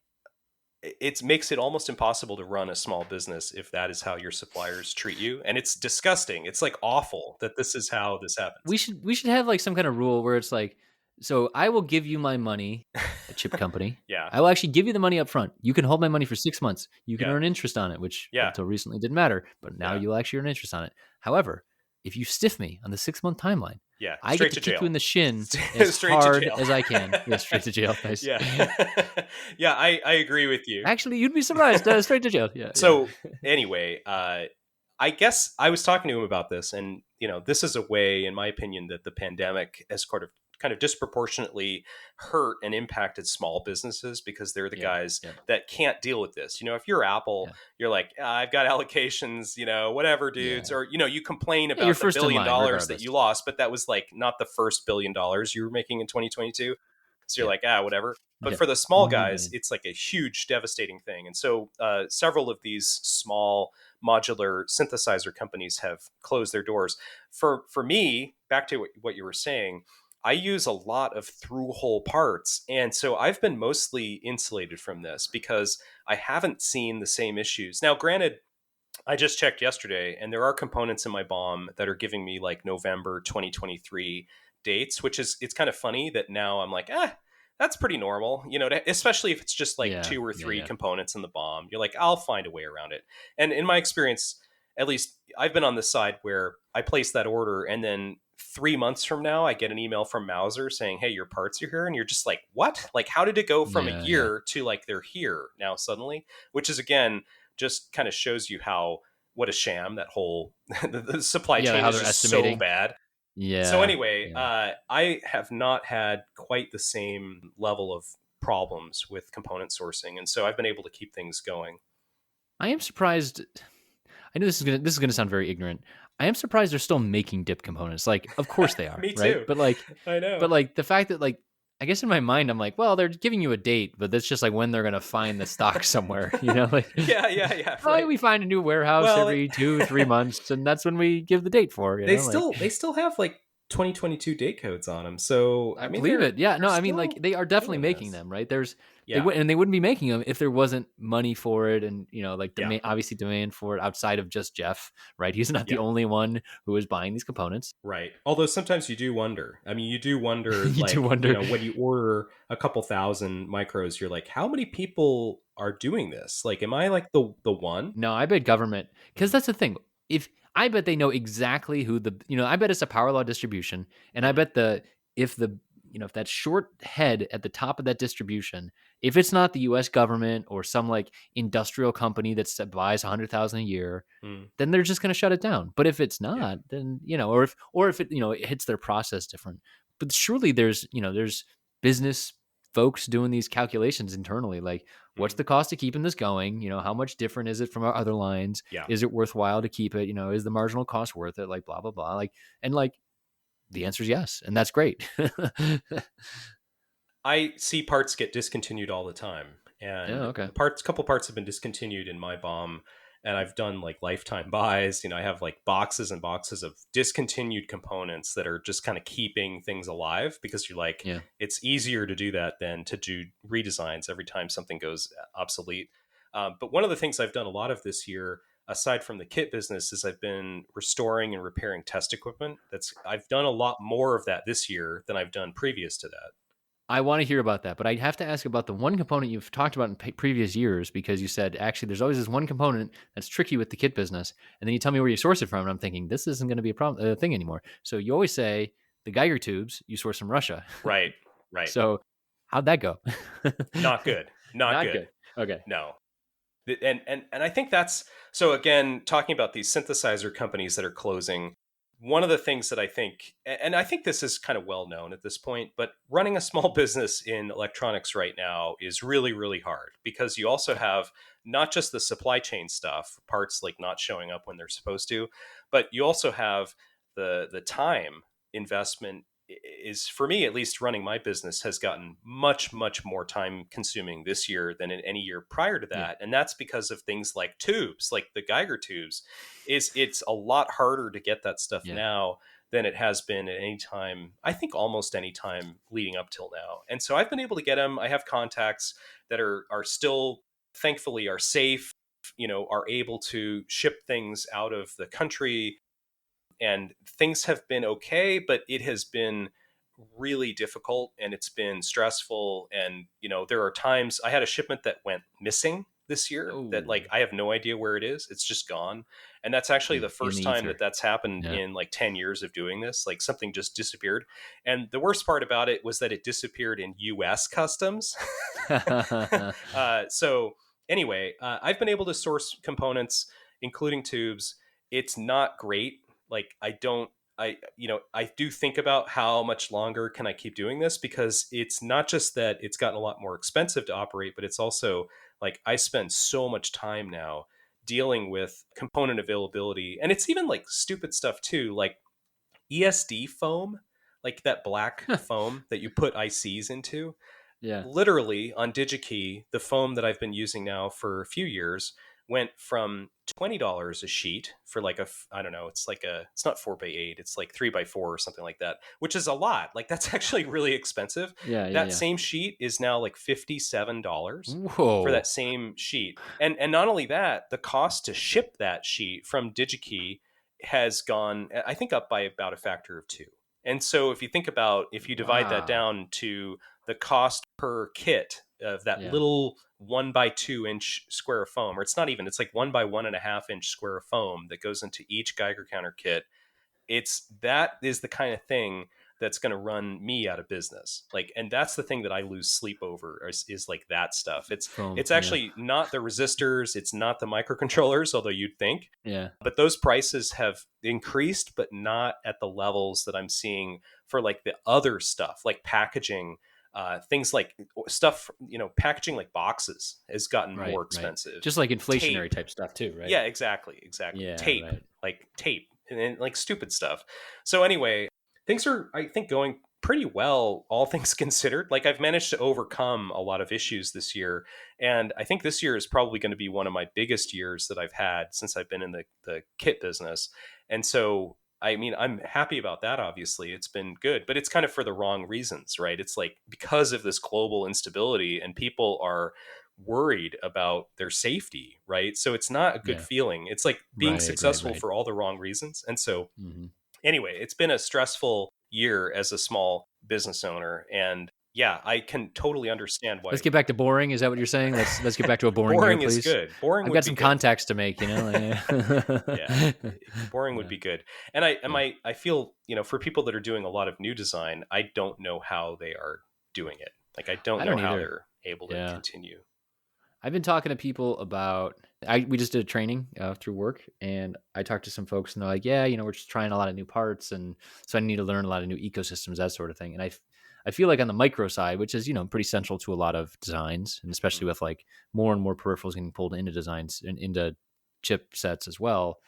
it makes it almost impossible to run a small business if that is how your suppliers treat you. And it's disgusting. It's like awful that this is how this happens.
We should have like some kind of rule where it's like, so I will give you my money, a chip company.
Yeah.
I will actually give you the money up front. You can hold my money for 6 months. You can
Yeah.
earn interest on it, which up
Yeah.
until recently didn't matter, but now
Yeah.
you'll actually earn interest on it. However, if you stiff me on the 6 month timeline,
Yeah.
I get
Straight
to
to
kick
jail.
you in the shin as
Straight to
hard
jail.
as I can. Yeah, straight to jail. Nice.
Yeah. Yeah. I agree with you.
Actually, you'd be surprised. Straight to jail. Yeah.
So anyway, I guess I was talking to him about this, and this is a way, in my opinion, that the pandemic has kind of disproportionately hurt and impacted small businesses because they're the guys that can't deal with this. If you're Apple, you're like, I've got allocations, whatever, dudes, or you complain about
you're
the
first in
$1 billion
line,
that
regardless.
you lost, but that was like not the first $1 billion you were making in 2022. So you're like, whatever. But for the small
Only
guys,
billion.
it's like a huge, devastating thing. And so several of these small modular synthesizer companies have closed their doors. For me, back to what you were saying, I use a lot of through-hole parts. And so I've been mostly insulated from this because I haven't seen the same issues. Now, granted, I just checked yesterday, and there are components in my BOM that are giving me like November 2023 dates, which is, it's kind of funny that now I'm like, that's pretty normal, especially if it's just like
Yeah,
two or
yeah,
three
yeah.
components in the BOM. You're like, I'll find a way around it. And in my experience, at least I've been on this side where I place that order and then 3 months from now, I get an email from Mauser saying, hey, your parts are here. And you're just like, what? Like, how did it go from a
Yeah, yeah.
year to like they're here now suddenly? Which is, again, just kind of shows you what a sham that whole the supply
Yeah,
chain
how
is
they're
just so
estimating.
bad. So
Yeah,
anyway,
yeah.
I have not had quite the same level of problems with component sourcing, and so I've been able to keep things going.
I am surprised. I know this is gonna sound very ignorant. I am surprised they're still making dip components. Like, of course they are,
Me
right?
too.
But like,
I know.
but like the fact that like, I guess in my mind I'm like, well, they're giving you a date, but that's just like when they're gonna find the stock somewhere, Like,
Yeah, yeah, yeah.
oh,
Right.
we find a new warehouse
Well,
every 2-3 months, and that's when we give the date for,
they
Like,
still have like 2022 date codes on them. So
I
I mean,
believe it. Yeah,
they're
no, I mean, like
still
they are definitely
doing
making
this.
them, right?
Yeah,
They wouldn't be making them if there wasn't money for it, and like
yeah,
obviously demand for it outside of just Jeff, right? He's not the
yeah.
only one who is buying these components.
Right. Although sometimes you do wonder. I mean, you do wonder,
You do
like,
wonder.
when you order a couple thousand micros, you're like, how many people are doing this? Like, am I like the one?
No, I bet government, because that's the thing. If I bet they know exactly who I bet it's a power law distribution, and I
Mm-hmm.
bet if the if that short head at the top of that distribution, if it's not the U.S. government or some like industrial company that buys 100,000 a year,
Mm,
then they're just going to shut it down. But if it's
yeah.
not, then or if it it hits their process different. But surely there's business folks doing these calculations internally, like what's
Mm,
the cost of keeping this going? How much different is it from our other lines?
yeah.
Is it worthwhile to keep it? Is the marginal cost worth it? Like blah blah blah. Like and like the answer is yes, and that's great.
I see parts get discontinued all the time,
Yeah.
and
Okay.
couple parts have been discontinued in my bomb, and I've done like lifetime buys. I have like boxes and boxes of discontinued components that are just kind of keeping things alive because you're like,
Yeah.
it's easier to do that than to do redesigns every time something goes obsolete. But one of the things I've done a lot of this year, aside from the kit business, is I've been restoring and repairing test equipment. I've done a lot more of that this year than I've done previous to that.
I want to hear about that, but I have to ask about the one component you've talked about in previous years, because you said actually there's always this one component that's tricky with the kit business, and then you tell me where you source it from, and I'm thinking this isn't going to be a thing anymore. So you always say the Geiger tubes you source from Russia.
Right, right.
So how'd that go?
Not good. Not
Not
good.
good. Okay.
No. And I think that's so, again, talking about these synthesizer companies that are closing. One of the things that I think, and I think this is kind of well known at this point, but running a small business in electronics right now is really, really hard because you also have not just the supply chain stuff, parts like not showing up when they're supposed to, but you also have the time investment is, for me at least, running my business has gotten much more time consuming this year than in any year prior to
Yeah.
that, and that's because of things like tubes, like the Geiger tubes. It's a lot harder to get that stuff
Yeah.
now than it has been at any time, I think almost any time leading up till now. And so I've been able to get them. I have contacts that are still, thankfully, are safe, are able to ship things out of the country, and things have been okay, but it has been really difficult and it's been stressful. And, there are times I had a shipment that went missing this year that,
Oh,
like, I have no idea where it is. It's just gone. And that's actually
yeah.
the
In the
first time that
ether.
that's happened
Yeah.
in like 10 years of doing this. Like, something just disappeared. And the worst part about it was that it disappeared in US customs. So anyway, I've been able to source components, including tubes. It's not great. Like, I do think about how much longer can I keep doing this, because it's not just that it's gotten a lot more expensive to operate, but it's also like I spend so much time now dealing with component availability, and it's even like stupid stuff too, like ESD foam, like that black foam that you put ICs into.
Yeah.
Literally on DigiKey, the foam that I've been using now for a few years went from $20 a sheet for like I don't know, it's not 4x8, it's like 3x4 or something like that, which is a lot. Like, that's actually really expensive.
Yeah. Yeah.
That
Yeah.
same sheet is now like $57 for that
Whoa.
same sheet. And not only that, the cost to ship that sheet from DigiKey has gone, I think, up by about a factor of two. And so if you think about, if you divide that
Wow.
down to the cost per kit of that
Yeah.
little 1 by 2 inch square of foam, or it's not even, it's like 1 by 1.5 inch square of foam that goes into each Geiger counter kit. That is the kind of thing that's going to run me out of business. Like, and that's the thing that I lose sleep over is like that stuff.
Foam.
It's
Yeah.
actually not the resistors. It's not the microcontrollers, although you'd think,
Yeah.
but those prices have increased, but not at the levels that I'm seeing for like the other stuff, like packaging, things like stuff, packaging like boxes has gotten
Right.
more
Right.
expensive.
Just like inflationary
Tape.
type stuff too, right?
Yeah, exactly.
Yeah.
Tape,
Right.
like tape and like stupid stuff. So anyway, things are, I think, going pretty well, all things considered. Like, I've managed to overcome a lot of issues this year. And I think this year is probably going to be one of my biggest years that I've had since I've been in the kit business. And so, I mean, I'm happy about that. Obviously, it's been good, but it's kind of for the wrong reasons, right? It's like because of this global instability and people are worried about their safety, right? So it's not a good
Yeah.
feeling. It's like being
Right. Right.
successful
Right.
for all the wrong reasons. And so
Mm-hmm.
anyway, it's been a stressful year as a small business owner. And yeah, I can totally understand why
Let's get back to boring. Is that what you're saying? Let's get back to a boring year,
boring is
please.
good. Boring
I've
would
got
be
some
good.
contacts to make,
Yeah. Boring would
Yeah.
be good. And I feel, for people that are doing a lot of new design, I don't know how they are doing it. Like, I don't
I
know
don't
how
either.
they're able to
Yeah.
continue.
I've been talking to people about. We just did a training through work, and I talked to some folks, and they're like, "Yeah, we're just trying a lot of new parts, and so I need to learn a lot of new ecosystems, that sort of thing." And I feel like on the micro side, which is pretty central to a lot of designs, and especially with like more and more peripherals getting pulled into designs and into chipsets as well,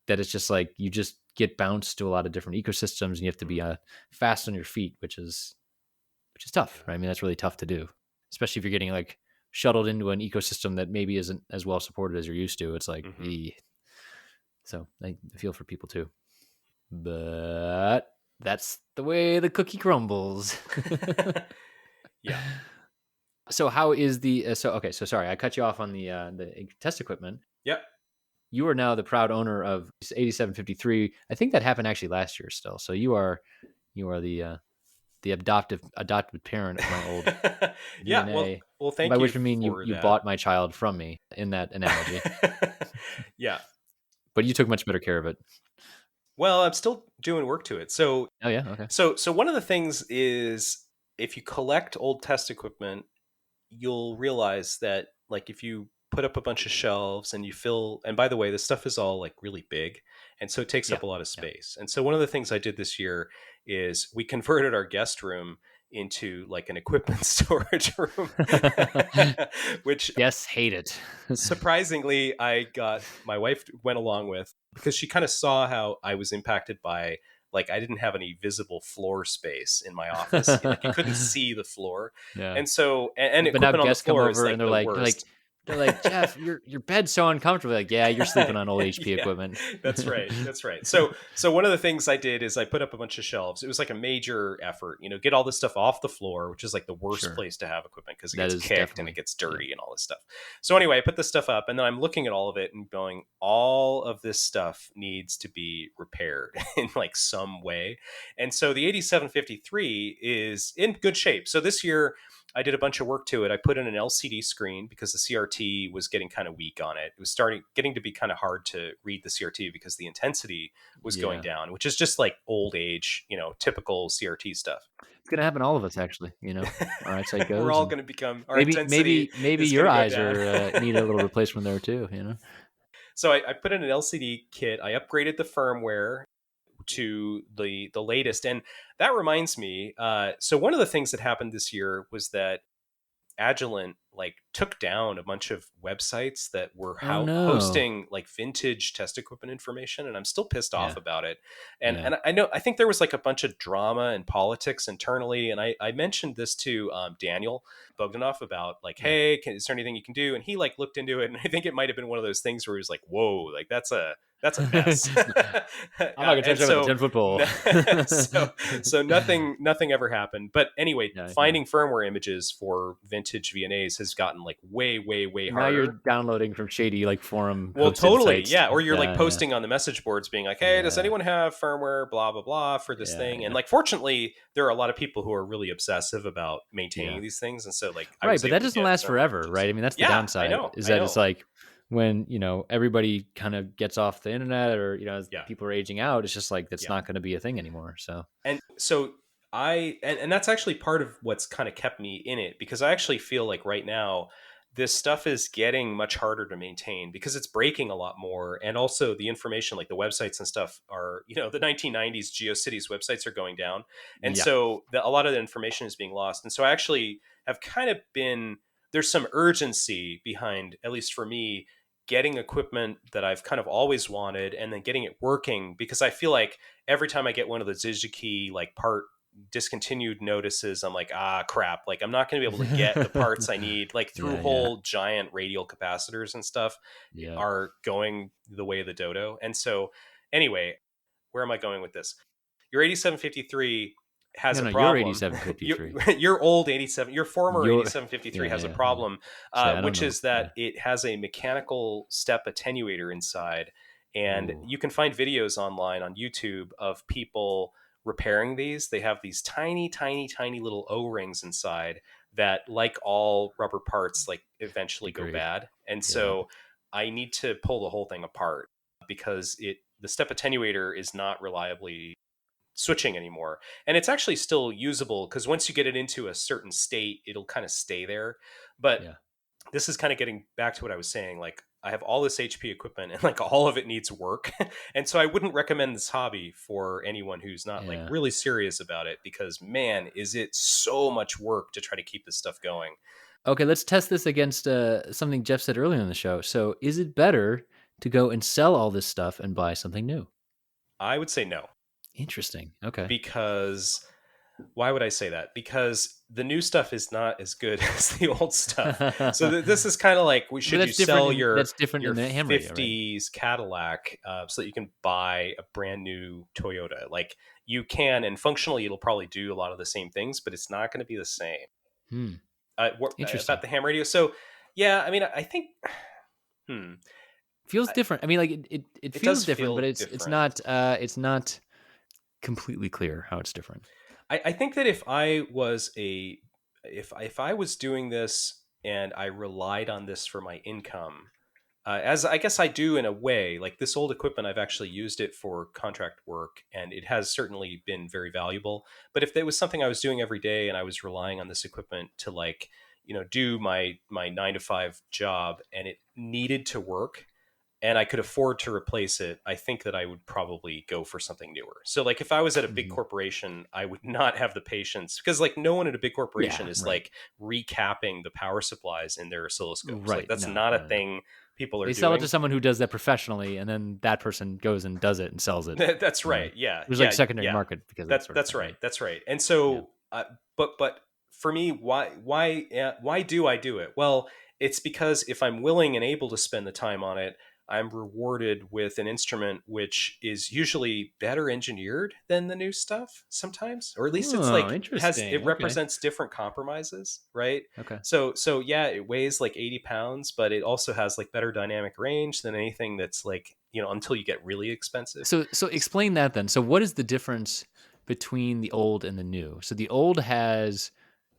that it's just like you just get bounced to a lot of different ecosystems, and you have to be fast on your feet, which is tough, right? I mean, that's really tough to do, especially if you're getting like shuttled into an ecosystem that maybe isn't as well supported as you're used to. It's like, so I feel for people too, but that's the way the cookie crumbles.
Yeah.
So how is the okay? So sorry, I cut you off on the test equipment.
Yep.
You are now the proud owner of 8753. I think that happened actually last year still. So you are the adoptive parent of my old
Yeah.
DNA.
Well, thank
By
you
which I mean
for
you
that.
bought my child from me in that analogy.
Yeah.
But you took much better care of it.
Well, I'm still doing work to it. So,
Oh yeah, okay.
so one of the things is if you collect old test equipment, you'll realize that like if you put up a bunch of shelves and you fill, and by the way, this stuff is all like really big, and so it takes
Yeah.
up a lot of space. And so one of the things I did this year is we converted our guest room into like an equipment storage room, which
Yes, hate it.
surprisingly my wife went along with, because she kind of saw how I was impacted by, like, I didn't have any visible floor space in my office. Like, you couldn't see the floor.
Yeah.
And so, and
But now
equipment on the
guests come
floor is
over
like
and they're
the
like
worst.
Jeff, your bed's so uncomfortable. Like, yeah, you're sleeping on old HP
Yeah,
equipment.
that's right. That's right. So one of the things I did is I put up a bunch of shelves. It was like a major effort, get all this stuff off the floor, which is like the worst
Sure.
place to have equipment because it
That
gets
is
kicked and
definitely-
it gets dirty and all this stuff. So anyway, I put this stuff up and then I'm looking at all of it and going, all of this stuff needs to be repaired in like some way. And so the 8753 is in good shape. So this year I did a bunch of work to it. I put in an LCD screen because the CRT was getting kind of weak on it. It was getting to be kind of hard to read the CRT because the intensity was going down, which is just like old age, typical CRT stuff.
It's gonna happen to all of us, actually. Our eyesight goes.
We're all going to become, our
maybe
intensity is
your
gonna go
eyes
down.
are need a little replacement there too.
So I put in an LCD kit. I upgraded the firmware to the latest, and that reminds me. So one of the things that happened this year was that Agilent like took down a bunch of websites that were hosting like vintage test equipment information, and I'm still pissed off about it. And I think there was like a bunch of drama and politics internally, and I mentioned this to Daniel Bogdanoff about like, hey, is there anything you can do? And he like looked into it, and I think it might have been one of those things where he was like, whoa, like that's a That's a mess.
I'm not gonna
And
touch that with a
so,
10-foot pole.
so nothing ever happened. But anyway,
Yeah, yeah.
finding firmware images for vintage VNAs has gotten like way
Now you're
harder.
downloading from shady like forum
Well,
hosted
totally,
sites.
yeah. Or you're like
Yeah, yeah,
posting on the message boards, being like, "Hey, does
yeah,
anyone have firmware? Blah blah blah for this
yeah,
thing." And
yeah,
like, fortunately, there are a lot of people who are really obsessive about
yeah.
maintaining these things, and so like, I
Right,
was
but that
able to
doesn't
get
last
firmware
forever,
images.
right? I mean, that's the
Yeah,
downside, is
I
that it's
know.
like when, everybody kind of gets off the internet, or, as
Yeah,
people are aging out, it's just like that's
yeah.
not going to be a thing anymore. So,
And so and that's actually part of what's kind of kept me in it, because I actually feel like right now this stuff is getting much harder to maintain because it's breaking a lot more. And also the information, like the websites and stuff are, the 1990s GeoCities websites are going down. And
yeah.
so a lot of the information is being lost. And so I actually have kind of been, there's some urgency behind, at least for me, getting equipment that I've kind of always wanted and then getting it working, because I feel like every time I get one of the DigiKey like part discontinued notices, I'm like, crap, like I'm not going to be able to get the parts I need, like through
Yeah, yeah,
whole giant radial capacitors and stuff
yeah.
are going the way of the dodo. And so anyway, where am I going with this? Your 8753 has
No,
a
no, you're
problem. your,
8753.
your old 87, your former
You're,
8753
yeah,
has a
yeah, yeah.
problem,
Say, I don't
which
know.
is that
Yeah.
it has a mechanical step attenuator inside. And
Ooh,
you can find videos online on YouTube of people repairing these. They have these tiny little O-rings inside that, like all rubber parts, like eventually go
degrade.
bad. And
Yeah.
so I need to pull the whole thing apart because the step attenuator is not reliably switching anymore. And it's actually still usable because once you get it into a certain state, it'll kind of stay there. But
Yeah.
this is kind of getting back to what I was saying. Like, I have all this HP equipment and like all of it needs work. And so I wouldn't recommend this hobby for anyone who's not like
Yeah.
really serious about it, because man, is it so much work to try to keep this stuff going.
Okay, let's test this against something Jeff said earlier in the show. So, is it better to go and sell all this stuff and buy something new?
I would say no,
Interesting. Okay.
because why would I say that? Because the new stuff is not as good as the old stuff. So this is kind of like,
But
should you
that's different.
sell
That's different
your
in the ham radio, right?
50s Cadillac so that you can buy a brand new Toyota? Like, you can, and functionally it'll probably do a lot of the same things, but it's not going to be the same.
Hmm.
About
Interesting.
the ham radio. So yeah, I mean, I think hmm,
Feels different. I mean, like it
it
feels
does
different, but
feel
it's
different.
not completely clear how it's different.
I think that if I was if I was doing this and I relied on this for my income, as I guess I do in a way, like this old equipment, I've actually used it for contract work, and it has certainly been very valuable. But if it was something I was doing every day and I was relying on this equipment to like, do my 9 to 5 job, and it needed to work, and I could afford to replace it, I think that I would probably go for something newer. So like if I was at a big
Mhm.
corporation, I would not have the patience, because like no one at a big corporation
Yeah.
is
Right.
like recapping the power supplies in their oscilloscopes. Like
Right.
that's
No.
not a
No. No.
thing people are
They sell it to
doing.
someone who does that professionally, and then that person goes and does it and sells it.
That's
You know,
right. Yeah.
there's like
Yeah.
secondary
Yeah.
market because of that sort of
That's
thing.
right.
Right.
That's right. And
Yeah.
so, but for me, why do I do it? Well, it's because if I'm willing and able to spend the time on it, I'm rewarded with an instrument which is usually better engineered than the new stuff sometimes, or at least it's
Oh,
like it
interesting. Okay.
represents different compromises, right?
Okay.
So yeah, it weighs like 80 pounds, but it also has like better dynamic range than anything that's like, until you get really expensive.
So explain that then. So what is the difference between the old and the new? So the old has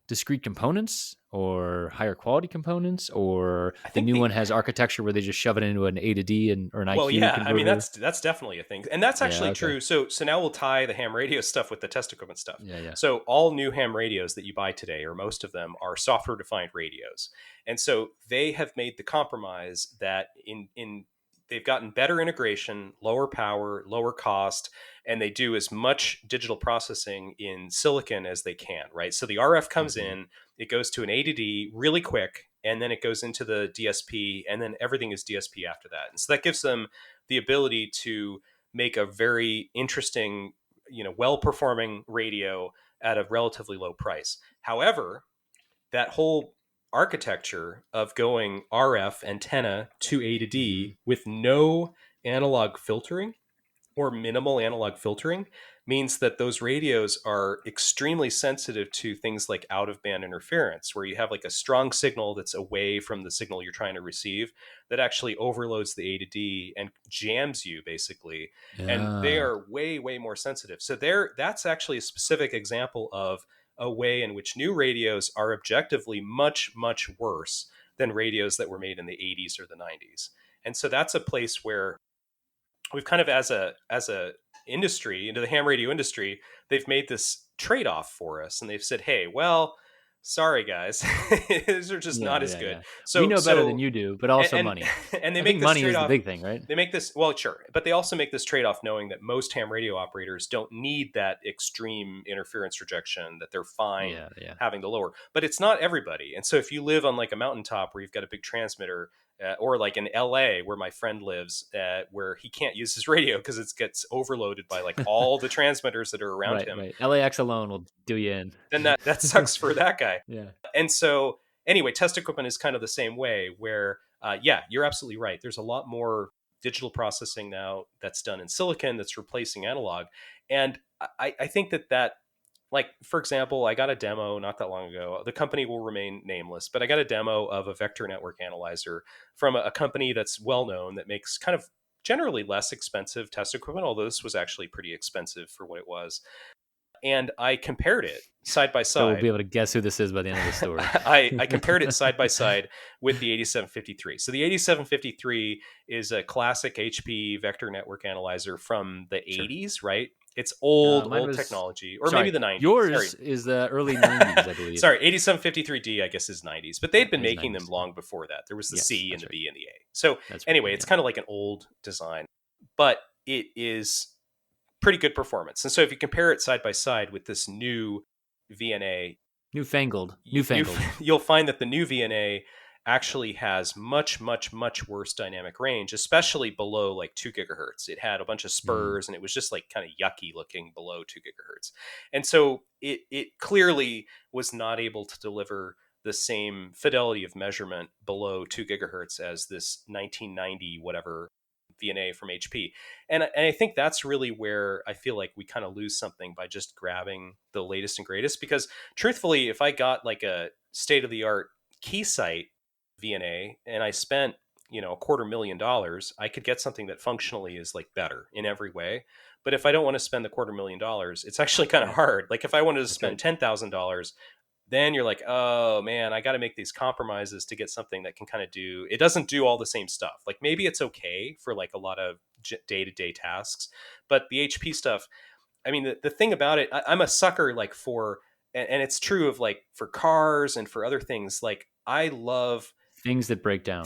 discrete components or higher quality components, or
I
the
think
new one
the
has architecture where they just shove it into an A to D or an
Well,
IQ
yeah, I mean
converter.
that's definitely a thing, and that's
Yeah.
actually
Okay.
true. So now we'll tie the ham radio stuff with the test equipment stuff.
Yeah. Yeah.
So all new ham radios that you buy today, or most of them, are software defined radios, and so they have made the compromise that in they've gotten better integration, lower power, lower cost, and they do as much digital processing in silicon as they can. Right. So the RF comes
Hmm.
in, it goes to an A to D really quick, and then it goes into the DSP, and then everything is DSP after that. And so that gives them the ability to make a very interesting, well-performing radio at a relatively low price. However, that whole architecture of going RF antenna to A to
Hmm.
D with no analog filtering or minimal analog filtering means that those radios are extremely sensitive to things like out of band interference, where you have like a strong signal that's away from the signal you're trying to receive that actually overloads the A to D and jams you basically. And they
Yeah.
are way, way more sensitive. So that's actually a specific example of a way in which new radios are objectively much, much worse than radios that were made in the 80s or the 90s. And so that's a place where we've kind of as a industry, into the ham radio industry, they've made this trade-off for us, and they've said, hey, well, sorry guys, these are just
Yeah,
not as
yeah,
good.
yeah. We
so
know better than
so
you do, but also
and
money.
and they
I think
make this
money is the
trade-off.
big thing, right?
They make this, well, sure, but they also make this trade-off knowing that most ham radio operators don't need that extreme interference rejection, that they're fine
Yeah, yeah.
having the lower. But it's not everybody. And so if you live on like a mountaintop where you've got a big transmitter, or like in LA where my friend lives, where he can't use his radio because it gets overloaded by like all the transmitters that are around
Right,
him,
right. LAX alone will do you in.
then that sucks for that guy.
Yeah.
And so anyway, test equipment is kind of the same way where, yeah, you're absolutely right. There's a lot more digital processing now that's done in silicon that's replacing analog. And I think that, like, for example, I got a demo not that long ago. The company will remain nameless, but I got a demo of a vector network analyzer from a company that's well known that makes kind of generally less expensive test equipment, although this was actually pretty expensive for what it was. And I compared it side by
So we'll be
side.
able to guess who this is by the end of the story.
I compared it side by side with the 8753. So the 8753 is a classic HP vector network analyzer from the
Sure.
80s, right? It's old,
Mine
old
was,
technology, or maybe
sorry,
the 90s. Sorry.
yours is the early 90s, I believe.
Sorry, 8753D, I guess, is 90s, but they'd been
Is
making
90s.
them long before that. There was the
Yes,
C and
that's
the
right.
B and the A. So
That's right.
anyway, it's
Yeah.
kind of like an old design, but it is pretty good performance. And so if you compare it side by side with this new VNA,
Newfangled.
you'll find that the new VNA actually has much, much, much worse dynamic range, especially below like 2 gigahertz. It had a bunch of spurs and it was just like kind of yucky looking below 2 gigahertz. And so it clearly was not able to deliver the same fidelity of measurement below 2 gigahertz as this 1990 whatever VNA from HP. And I think that's really where I feel like we kind of lose something by just grabbing the latest and greatest. Because truthfully, if I got like a state of the art Keysight VNA and I spent, $250,000, I could get something that functionally is like better in every way. But if I don't want to spend the $250,000, it's actually kind of hard. Like if I wanted to spend $10,000, then you're like, oh man, I got to make these compromises to get something that can kind of do, it doesn't do all the same stuff. Like maybe it's okay for like a lot of day-to-day tasks, but the HP stuff, I mean, the thing about it, I'm a sucker like for, and it's true of like for cars and for other things. Like I love
things that break down.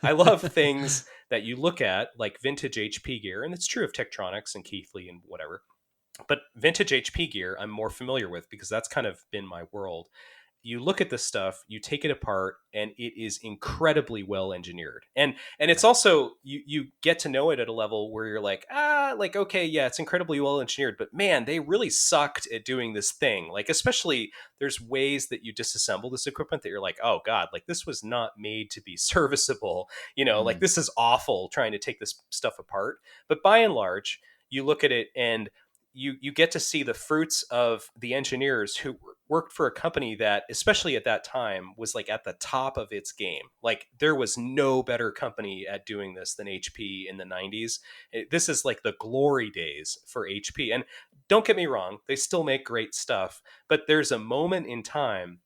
I love things that you look at like vintage HP gear, and it's true of Tektronix and Keithley and whatever. But vintage HP gear, I'm more familiar with because that's kind of been my world. You look at this stuff, you take it apart, and it is incredibly well engineered. And it's also you get to know it at a level where you're like, okay, yeah, it's incredibly well engineered, but man, they really sucked at doing this thing. Like, especially there's ways that you disassemble this equipment that you're like, oh God, like this was not made to be serviceable. Like this is awful trying to take this stuff apart. But by and large, you look at it and you get to see the fruits of the engineers who worked for a company that, especially at that time, was like at the top of its game. Like there was no better company at doing this than HP in the 90s. This is like the glory days for HP. And don't get me wrong, they still make great stuff, but there's a moment in time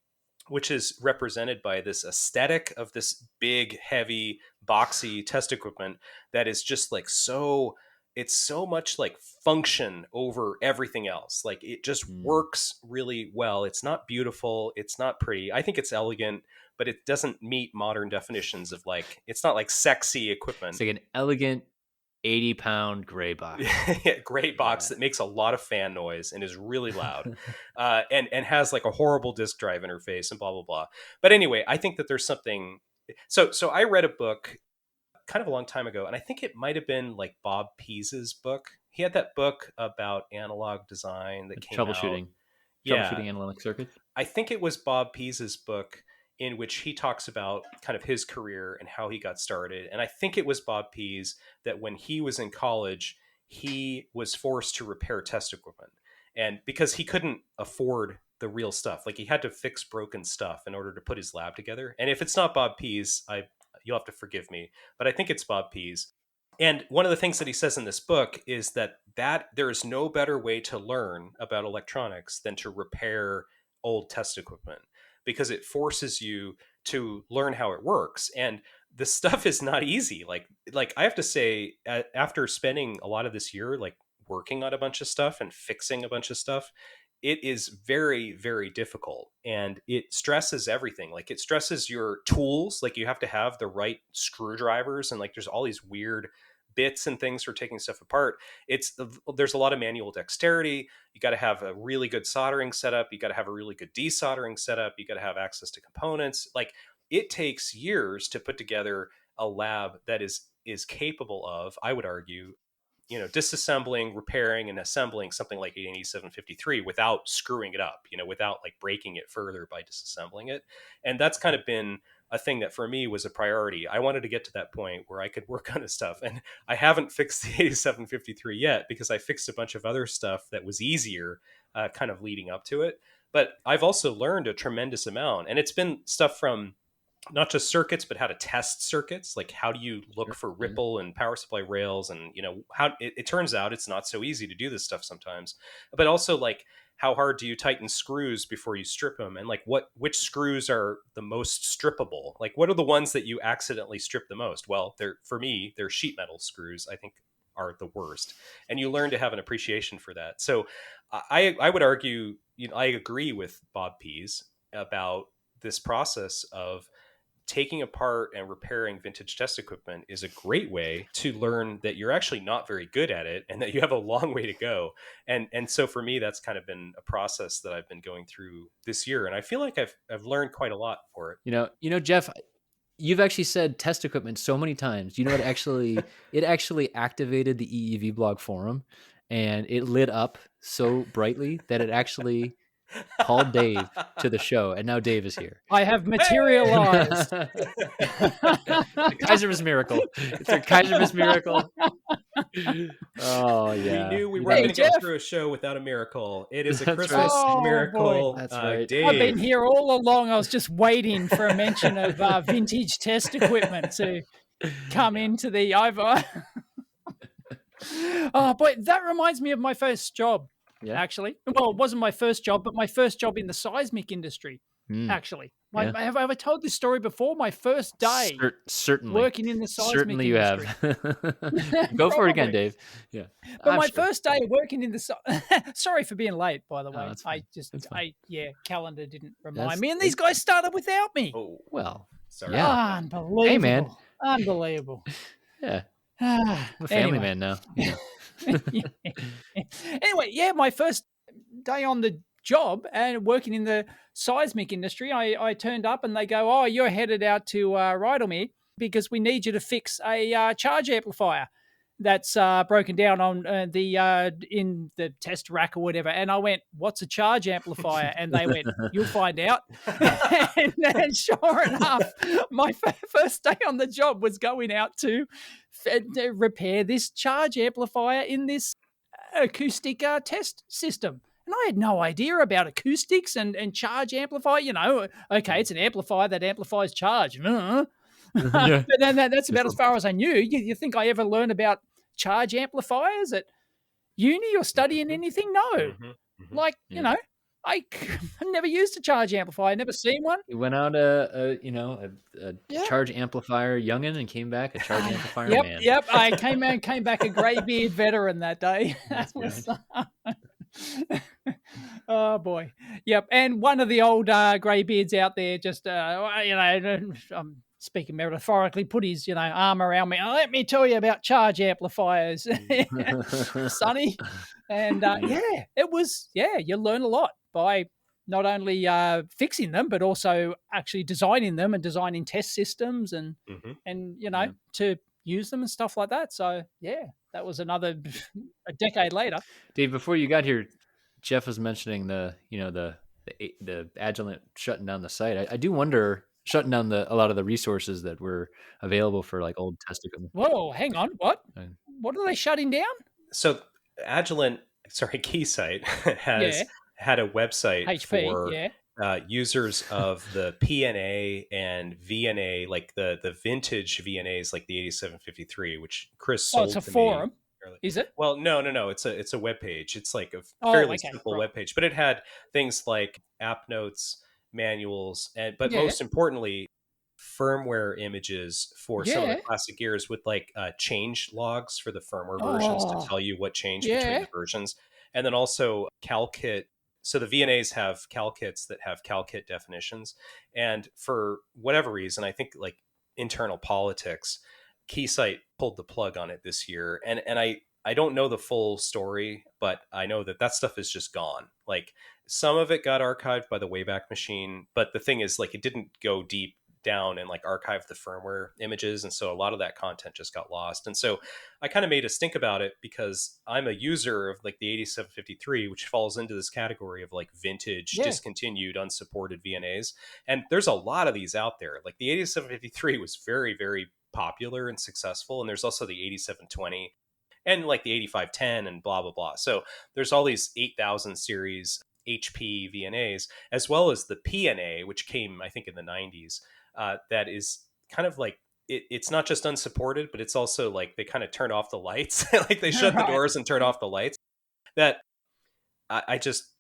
which is represented by this aesthetic of this big, heavy, boxy test equipment that is just like it's so much like function over everything else. Like it just works really well. It's not beautiful. It's not pretty. I think it's elegant, but it doesn't meet modern definitions of like, it's not like sexy equipment.
It's like an elegant 80-pound gray box.
Gray box that makes a lot of fan noise and is really loud, and has like a horrible disk drive interface and blah, blah, blah. But anyway, I think that there's something. So I read a book kind of a long time ago, and I think it might have been like Bob Pease's book. He had that book about analog design that came
troubleshooting.
out.
Troubleshooting analog circuits.
I think it was Bob Pease's book. in which he talks about kind of his career and how he got started. And I think it was Bob Pease that when he was in college, he was forced to repair test equipment. And because he couldn't afford the real stuff, like he had to fix broken stuff in order to put his lab together. And if it's not Bob Pease, you'll have to forgive me, but I think it's Bob Pease. And one of the things that he says in this book is that there is no better way to learn about electronics than to repair old test equipment, because it forces you to learn how it works. And the stuff is not easy. Like I have to say, after spending a lot of this year, like working on a bunch of stuff and fixing a bunch of stuff, it is very, very difficult, and it stresses everything. Like it stresses your tools. Like you have to have the right screwdrivers, and like there's all these weird bits and things for taking stuff apart. There's a lot of manual dexterity. You got to have a really good soldering setup. You got to have a really good desoldering setup. You got to have access to components. Like it takes years to put together a lab that is capable of, I would argue, disassembling, repairing, and assembling something like an 8753 without screwing it up, without like breaking it further by disassembling it. And that's kind of been a thing that for me was a priority. I wanted to get to that point where I could work on this stuff. And I haven't fixed the 8753 yet, because I fixed a bunch of other stuff that was easier kind of leading up to it. But I've also learned a tremendous amount. And it's been stuff from not just circuits, but how to test circuits. Like how do you look for ripple and power supply rails, and how it turns out it's not so easy to do this stuff sometimes. But also like how hard do you tighten screws before you strip them, and like which screws are the most strippable? Like what are the ones that you accidentally strip the most? Well, for me they're sheet metal screws, I think, are the worst, and you learn to have an appreciation for that. So I would argue, I agree with Bob Pease about this process of taking apart and repairing vintage test equipment is a great way to learn that you're actually not very good at it, and that you have a long way to go. And so for me, that's kind of been a process that I've been going through this year. And I feel like I've learned quite a lot for it.
Jeff, you've actually said test equipment so many times. It actually activated the EEV blog forum, and it lit up so brightly that it actually called Dave to the show, and now Dave is here.
I have materialized.
The Keyzermas miracle. It's a Keyzermas miracle. Oh yeah.
We knew we weren't going to get through a show without a miracle. It is a Christmas miracle.
That's right.
Dave.
I've been here all along. I was just waiting for a mention of vintage test equipment to come into the over. Oh, but that reminds me of my first job. Yeah. Actually, well, it wasn't my first job, but my first job in the seismic industry. Actually, have I ever told this story before? My first day,
certainly
working in the seismic
certainly
industry.
You have. Go for it again, Dave. Yeah,
but my first day working in the sorry for being late, by the way. Calendar didn't remind me, and these guys started without me.
Oh
well,
sorry.
Yeah.
Unbelievable.
Hey, man.
Unbelievable.
Yeah, I'm a family man now. Yeah.
Anyway, my first day on the job and working in the seismic industry, I turned up and they go, "Oh, you're headed out to Rydalmere because we need you to fix a charge amplifier that's broken down on in the test rack or whatever." And I went, "What's a charge amplifier?" And they went, "You'll find out." and sure enough, my first day on the job was going out to repair this charge amplifier in this acoustic test system. And I had no idea about acoustics and charge amplifier. Okay, it's an amplifier that amplifies charge. But then that's about as far as I knew. You think I ever learned about charge amplifiers at uni or studying anything? No. I never used a charge amplifier. Never seen one.
You went out a charge amplifier youngin and came back a charge amplifier man.
Yep. I came back a greybeard veteran that day. Oh boy. Yep. And one of the old greybeards out there just I'm speaking metaphorically, put his arm around me. Let me tell you about charge amplifiers, Sonny. And it was you learn a lot by not only fixing them, but also actually designing them and designing test systems and to use them and stuff like that. So that was a decade later.
Dave, before you got here, Jeff was mentioning the Agilent shutting down the site. I do wonder shutting down a lot of the resources that were available for like old test equipment.
Whoa, hang on. What?
And-
What are they shutting down?
So Keysight
Yeah.
has had a website
HP.
for
Yeah.
users of the PNA and VNA, like the vintage VNAs, like the 8753, which Chris
Oh,
sold
it's a
to me.
forum.
early-
Is it?
Well, no. It's a web page. It's like a
Oh,
fairly
okay,
simple
right.
web page, but it had things like app notes, manuals, but
Yeah.
most importantly, firmware images for some of the
Yeah.
classic gears with like change logs for the firmware versions to
Oh,
tell you what changed between
yeah.
the versions. And then also CalKit. So the VNAs have CalKits that have CalKit definitions. And for whatever reason, I think like internal politics, Keysight pulled the plug on it this year. And I don't know the full story, but I know that stuff is just gone. Like some of it got archived by the Wayback Machine, but the thing is like it didn't go deep down and like archive the firmware images, and so a lot of that content just got lost. And so I kind of made a stink about it because I'm a user of like the 8753, which falls into this category of like vintage,
Yeah.
discontinued, unsupported VNAs. And there's a lot of these out there. Like the 8753 was very, very popular and successful, and there's also the 8720 and like the 8510 and blah blah blah. So there's all these 8000 series HP VNAs, as well as the PNA, which came I think in the 90s. That is kind of like it's not just unsupported, but it's also like they kind of turn off the lights, like they shut the
Right.
doors and turn off the lights. That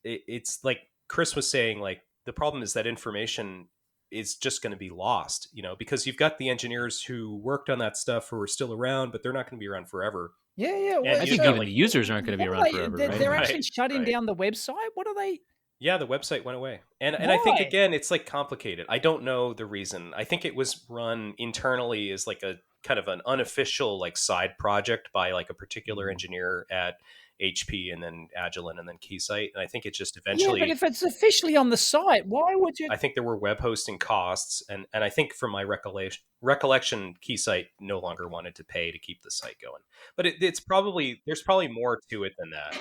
it's like Chris was saying, like the problem is that information is just going to be lost, because you've got the engineers who worked on that stuff who are still around, but they're not going to be around forever.
Yeah. Yeah.
And
Well,
I
you
think
got,
even
like,
the users aren't going to be
what
around
are
forever,
they?
right?
They're
Right,
actually shutting
right.
down the website. What are they?
Yeah, the website went away. And I think,
Why?
again, it's like complicated. I don't know the reason. I think it was run internally as like a kind of an unofficial like side project by like a particular engineer at HP and then Agilent and then Keysight. And I think it just
Yeah,
eventually,
but if it's officially on the site, why would you?
I think there were web hosting costs. And I think from my recollection, Keysight no longer wanted to pay to keep the site going. But there's probably more to it than that.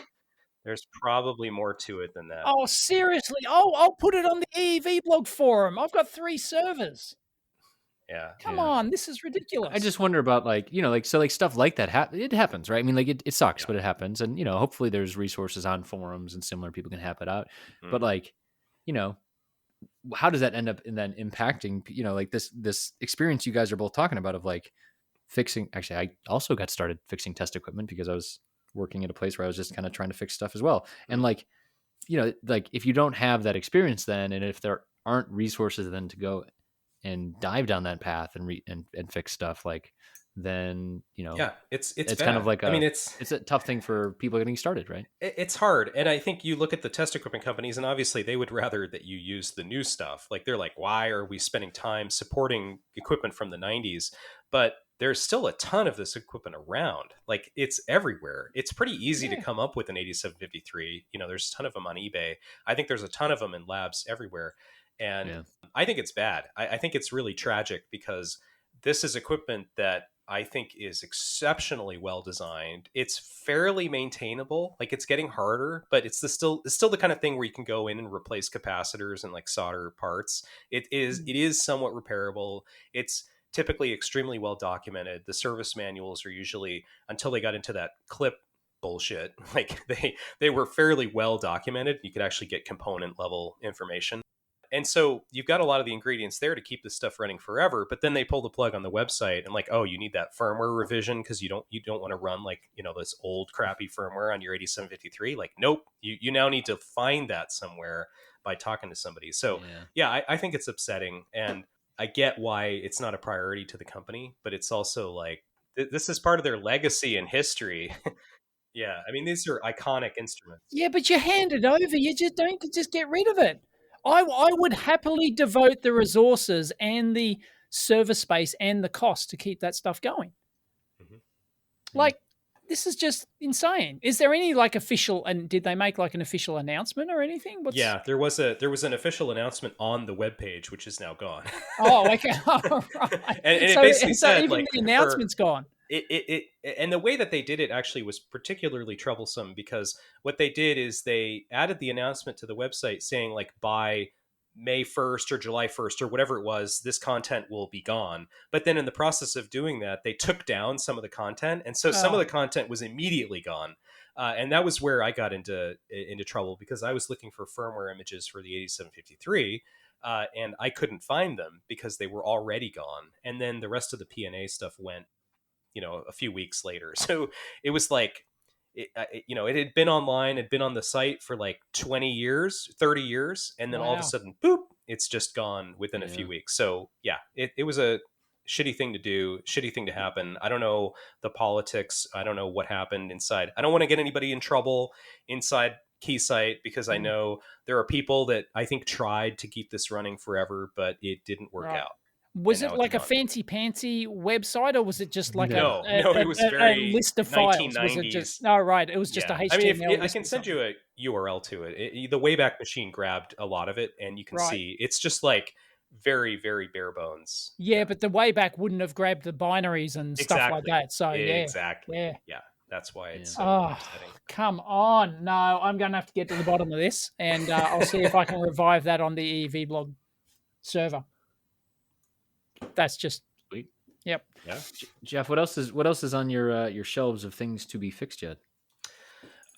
There's probably more to it than that.
Oh, seriously? Oh, I'll put it on the EEV blog forum. I've got 3 servers.
Yeah.
Come
Yeah.
on, this is ridiculous.
I just wonder about like, so like stuff like that, it happens, right? I mean, like it sucks,
Yeah.
but it happens. And, hopefully there's resources on forums and similar people can help it out. But like, how does that end up in then impacting, like this experience you guys are both talking about of like fixing, actually, I also got started fixing test equipment because I was working at a place where I was just kind of trying to fix stuff as well. And like, like if you don't have that experience then, and if there aren't resources then to go and dive down that path and fix stuff, like then
Yeah, it's
kind
bad.
of like
I mean, it's
a tough thing for people getting started, right?
it's hard. And I think you look at the test equipment companies, and obviously they would rather that you use the new stuff. Like they're like, why are we spending time supporting equipment from the 90s? But there's still a ton of this equipment around. Like it's everywhere. It's pretty easy to
Yeah.
come up with an 8753. There's a ton of them on eBay. I think there's a ton of them in labs everywhere. And
Yeah.
I think it's bad. I think it's really tragic because this is equipment that I think is exceptionally well designed. It's fairly maintainable. Like it's getting harder, but it's still the kind of thing where you can go in and replace capacitors and like solder parts. It is somewhat repairable. It's typically extremely well documented. The service manuals are usually, until they got into that clip bullshit, like they were fairly well documented. You could actually get component level information. And so you've got a lot of the ingredients there to keep this stuff running forever, but then they pull the plug on the website and like, oh, you need that firmware revision because you don't want to run like, this old crappy firmware on your 8753. Like, nope, you now need to find that somewhere by talking to somebody. So yeah, I think it's upsetting, and I get why it's not a priority to the company, but it's also like, this is part of their legacy and history. Yeah, I mean, these are iconic instruments.
Yeah, but you hand it over. You just don't just get rid of it. I would happily devote the resources and the server space and the cost to keep that stuff going.
Mm-hmm.
Like, this is just insane. Is there any like official, and did they make like an official announcement or anything?
Yeah, there was an official announcement on the webpage, which is now gone.
Oh, okay. All right.
And it basically said,
even
like,
the announcement's gone.
And the way that they did it actually was particularly troublesome because what they did is they added the announcement to the website saying like, buy May 1st or July 1st or whatever it was, this content will be gone. But then in the process of doing that, they took down some of the content. And so some of the content was immediately gone. And that was where I got into trouble, because I was looking for firmware images for the 8753, and I couldn't find them because they were already gone. And then the rest of the P&A stuff went, a few weeks later. So it was like, it had been online, had been on the site for like 20 years, 30 years. And then all of a sudden, boop, it's just gone within a few weeks. So yeah, it was a shitty thing to do, shitty thing to happen. I don't know the politics. I don't know what happened inside. I don't want to get anybody in trouble inside Keysight, because I know there are people that I think tried to keep this running forever, but it didn't work out.
Was it like a fancy pantsy website, or was it just like
no, it was very
a list of files?
1990s.
Was it just, right. It was just a HTML.
I mean, I can send you a URL to it. The Wayback Machine grabbed a lot of it, and you can see it's just like very, very bare bones.
Yeah, but the Wayback wouldn't have grabbed the binaries and stuff like that. So
exactly.
Yeah.
That's why it's so
upsetting. Come on. No, I'm going to have to get to the bottom of this, and I'll see if I can revive that on the EV blog server. That's just
sweet.
Yep.
Yeah. Jeff, what else is on your shelves of things to be fixed yet?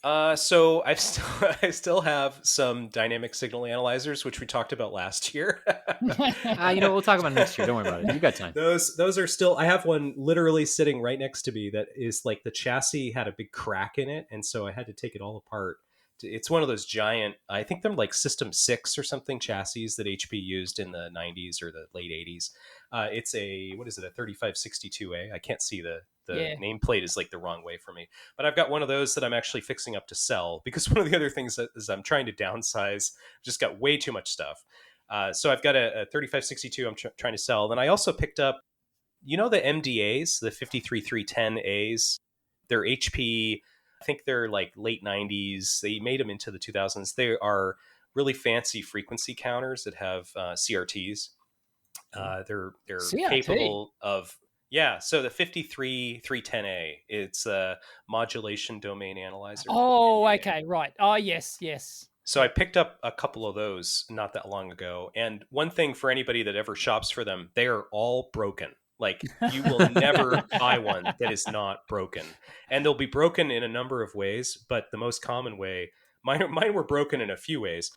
So I still have some dynamic signal analyzers, which we talked about last year.
We'll talk about it next year. Don't worry about it. You got time.
Those are still. I have one literally sitting right next to me that is like the chassis had a big crack in it, and so I had to take it all apart. It's one of those giant, I think they're like System 6 or something chassis that HP used in the 90s or the late 80s. It's a 3562A. I can't see the nameplate is like the wrong way for me. But I've got one of those that I'm actually fixing up to sell, because one of the other things is I'm trying to downsize. Just got way too much stuff. So I've got a 3562 I'm trying to sell. Then I also picked up, the MDAs, the 53310As. They're HP. I think they're like late 90s. They made them into the 2000s. They are really fancy frequency counters that have CRTs. They're
CRT?
Capable of, so the 53310A, it's a modulation domain analyzer.
Oh, okay, right. Oh, yes.
So I picked up a couple of those not that long ago. And one thing for anybody that ever shops for them, they are all broken. Like, you will never buy one that is not broken. And they'll be broken in a number of ways, but the most common way, mine were broken in a few ways,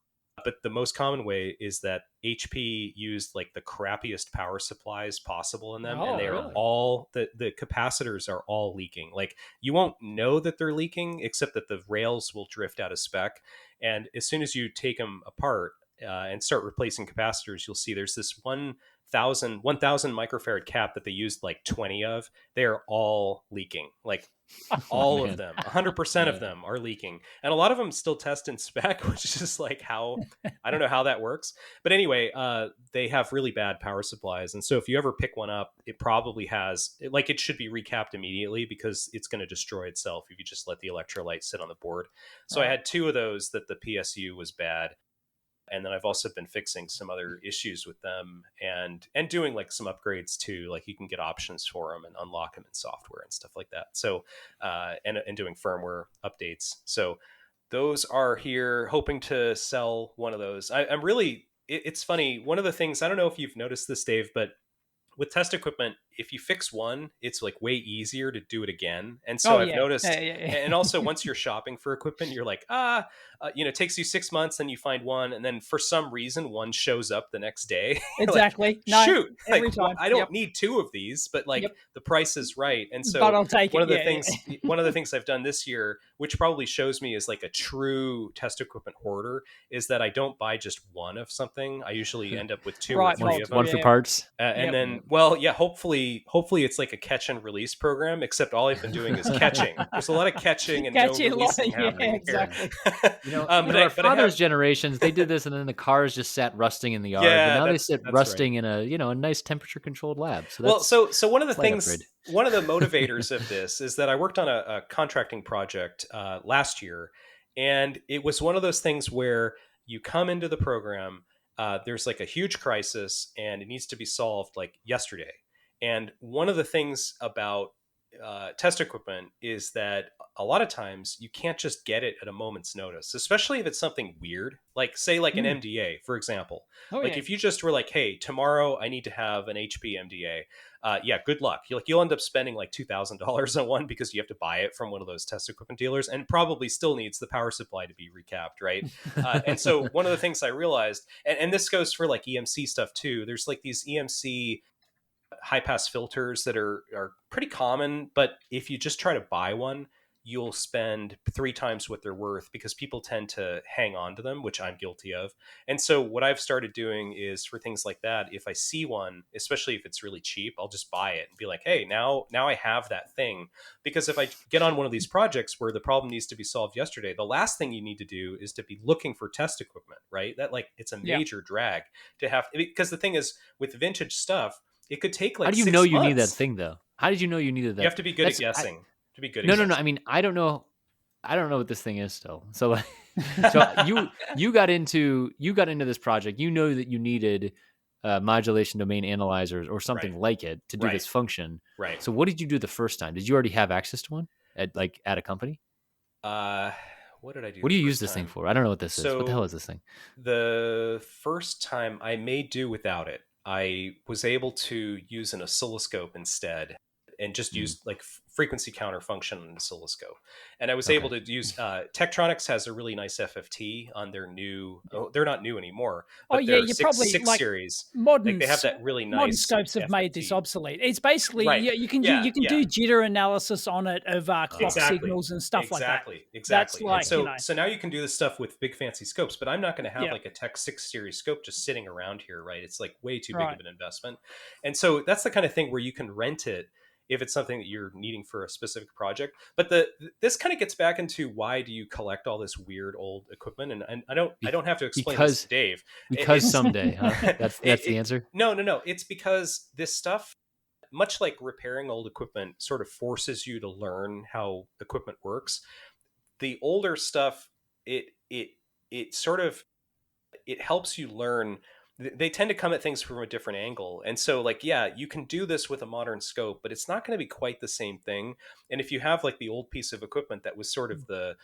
but the most common way is that HP used like the crappiest power supplies possible in them. And they are all, the capacitors are all leaking. Like, you won't know that they're leaking, except that the rails will drift out of spec. And as soon as you take them apart and start replacing capacitors, you'll see there's this 1,000 microfarad cap that they used like 20 of. They are all leaking, like all of them, 100% of them are leaking. And a lot of them still test in spec, which is just like I don't know how that works. But anyway, they have really bad power supplies. And so if you ever pick one up, it probably has, like, it should be recapped immediately, because it's going to destroy itself if you just let the electrolyte sit on the board. So I had two of those that the PSU was bad. And then I've also been fixing some other issues with them and doing like some upgrades too. Like, you can get options for them and unlock them in software and stuff like that. So, and doing firmware updates. So those are here, hoping to sell one of those. I'm really, it's funny. One of the things, I don't know if you've noticed this, Dave, but with test equipment, if you fix one, it's like way easier to do it again. And so I've noticed, and also once you're shopping for equipment, you're like, it takes you 6 months, and you find one, and then for some reason one shows up the next day.
Exactly.
Like, shoot,
every
like,
time.
I don't need two of these, but like the price is right. And so
but I'll take
one of the things I've done this year, which probably shows me as like a true test equipment hoarder, is that I don't buy just one of something. I usually end up with two or three of them.
One for parts.
And then, hopefully it's like a catch and release program, except all I've been doing is catching. There's a lot of catching and no releasing happening.
Exactly.
Our father's generations, they did this, and then the cars just sat rusting in the yard.
Yeah,
but now they sit rusting in a nice temperature controlled lab.
So one of the things, one of the motivators of this is that I worked on a contracting project last year, and it was one of those things where you come into the program, there's like a huge crisis, and it needs to be solved like yesterday. And one of the things about test equipment is that a lot of times you can't just get it at a moment's notice, especially if it's something weird, like say like an MDA, for example.
Oh,
Like
yeah.
if you just were like, hey, tomorrow I need to have an HP MDA. Yeah, good luck. You'll end up spending like $2,000 on one because you have to buy it from one of those test equipment dealers, and probably still needs the power supply to be recapped, right? And so one of the things I realized, and this goes for like EMC stuff too, there's like these EMC high pass filters that are pretty common, but if you just try to buy one, you'll spend 3 times what they're worth because people tend to hang on to them, which I'm guilty of. And so what I've started doing is for things like that, if I see one, especially if it's really cheap, I'll just buy it and be like, hey, now I have that thing. Because if I get on one of these projects where the problem needs to be solved yesterday, the last thing you need to do is to be looking for test equipment, right? That like it's a major drag to have, because the thing is with vintage stuff, it could take like
How do you
6
know you need that
months.
thing though? How did you know you needed that?
You have to be good at guessing. To be good at
No.
guessing.
I mean, I don't know what this thing is still. So like, you got into this project. You know that you needed modulation domain analyzers or something like it to do this function.
Right.
So what did you do the first time? Did you already have access to one at a company?
What did I do?
What do you use this thing for? I don't know what this is. What the hell is this thing?
The first time I made do without it. I was able to use an oscilloscope instead and just use like frequency counter function on an oscilloscope. And I was able to use Tektronix has a really nice FFT on their new, they're not new anymore, but
you
six,
probably
6
like
series.
Modern,
they have that really nice
modern scopes have
FFT.
made this obsolete. It's basically you can
Yeah,
do jitter analysis on it of clock signals and stuff like that.
Exactly.
That's like,
so now you can do this stuff with big fancy scopes, but I'm not going to have like a Tech 6 series scope just sitting around here, right? It's like way too big of an investment. And so that's the kind of thing where you can rent it if it's something that you're needing for a specific project. But this kind of gets back into why do you collect all this weird old equipment? And I don't have to explain this to Dave.
Because someday, huh? That's the answer?
No. It's because this stuff, much like repairing old equipment, sort of forces you to learn how equipment works. The older stuff, it helps you learn. They tend to come at things from a different angle. And so like, yeah, you can do this with a modern scope, but it's not going to be quite the same thing. And if you have like the old piece of equipment that was sort of the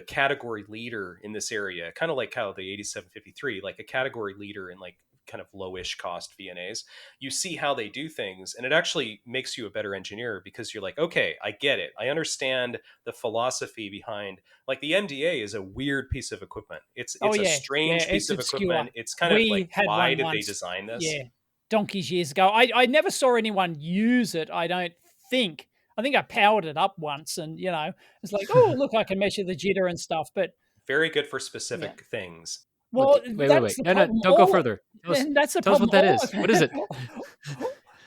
category leader in this area, kind of like how the 8753, like a category leader in like kind of lowish cost VNAs, you see how they do things, and it actually makes you a better engineer because you're like, okay, I get it. I understand the philosophy behind, like the MDA is a weird piece of equipment. It's a strange piece of equipment. It's kind of like, why did they design this?
Yeah, donkeys years ago. I never saw anyone use it. I don't think. I think I powered it up once, and it's like, oh, look, I can measure the jitter and stuff. But
very good for specific things.
Well,
wait. No, don't go further.
That's the
tell us
problem.
what that is. What is it?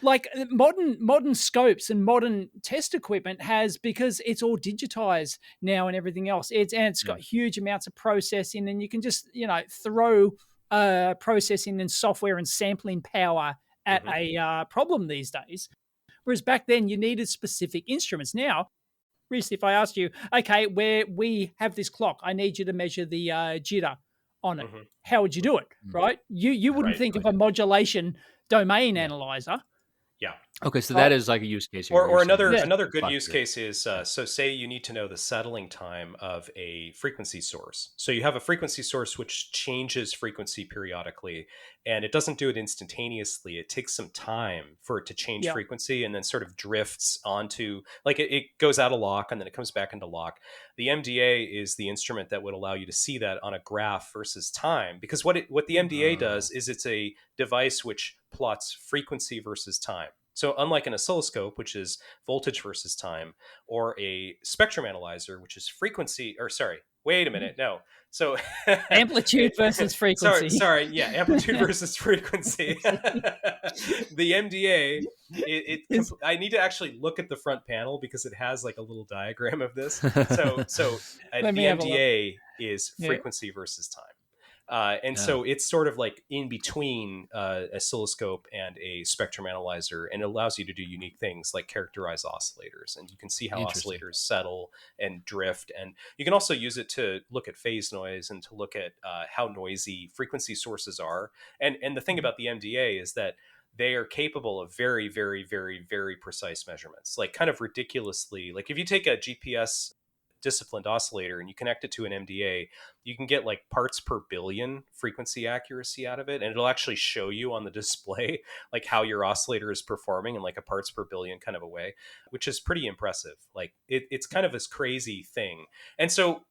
Like modern scopes and modern test equipment has, because it's all digitized now and everything else. It's got huge amounts of processing, and you can just throw processing and software and sampling power at a problem these days. Whereas back then you needed specific instruments. Now, recently, if I asked you, okay, where we have this clock, I need you to measure the jitter on it. How would you do it? Right? You wouldn't think of a modulation domain analyzer.
Yeah.
Okay, so that is like a use case here.
Or another good use case is, so say you need to know the settling time of a frequency source. So you have a frequency source which changes frequency periodically, and it doesn't do it instantaneously. It takes some time for it to change frequency, and then sort of drifts onto, like it goes out of lock and then it comes back into lock. The MDA is the instrument that would allow you to see that on a graph versus time, because what the MDA does is it's a device which plots frequency versus time. So unlike an oscilloscope, which is voltage versus time, or a spectrum analyzer, which is frequency, or sorry, wait a minute, no. So
amplitude versus frequency.
Amplitude versus frequency. The MDA, I need to actually look at the front panel because it has like a little diagram of this. So the MDA is frequency versus time. So it's sort of like in between oscilloscope and a spectrum analyzer, and it allows you to do unique things like characterize oscillators, and you can see how oscillators settle and drift, and you can also use it to look at phase noise and to look at how noisy frequency sources are. And the thing about the MDA is that they are capable of very, very, very, very precise measurements, like kind of ridiculously. Like if you take a GPS disciplined oscillator and you connect it to an MDA, you can get like parts per billion frequency accuracy out of it. And it'll actually show you on the display, like how your oscillator is performing in like a parts per billion kind of a way, which is pretty impressive. Like it's kind of this crazy thing. And so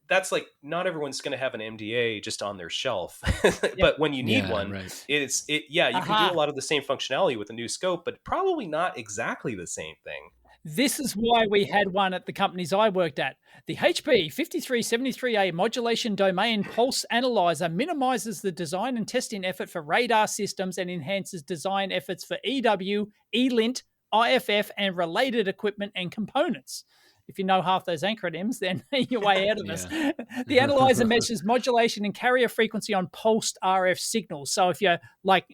that's like, not everyone's going to have an MDA just on their shelf, but when you need one,
right.
you can do a lot of the same functionality with a new scope, but probably not exactly the same thing.
This is why we had one at the companies I worked at. The HP 5373A modulation domain pulse analyzer minimizes the design and testing effort for radar systems and enhances design efforts for EW, ELINT, IFF, and related equipment and components. If you know half those acronyms, then you're way out of this. The analyzer measures modulation and carrier frequency on pulsed RF signals. So if you're like,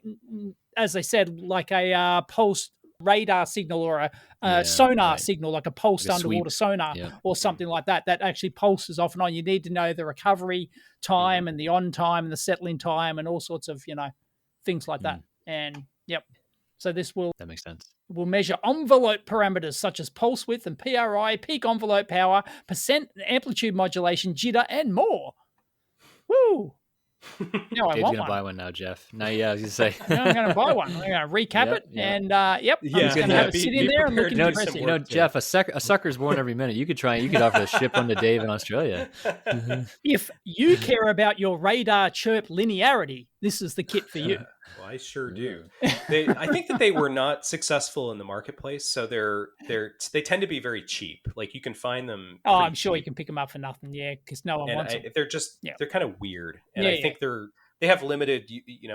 as I said, like a pulsed radar signal or a sonar signal, like a pulsed like underwater sonar or something like that, that actually pulses off and on. You need to know the recovery time and the on time and the settling time and all sorts of, things like that. And so
that makes sense.
Will measure envelope parameters such as pulse width and PRI, peak envelope power, percent amplitude modulation, jitter, and more. Woo! No,
Dave's going to buy one now, Jeff. No, I was going to say.
I'm going to buy one. I'm going to recap it. And, I'm just going to have it sit in there and look impressive.
Jeff, a sucker's born every minute. You could offer to ship one to Dave in Australia.
If you care about your radar chirp linearity, this is the kit for you.
Well, I sure do. I think that they were not successful in the marketplace, so they tend to be very cheap. Like you can find them.
Oh, I'm sure you can pick them up for nothing. Yeah, because no one wants them.
They're kind of weird, and I think they have limited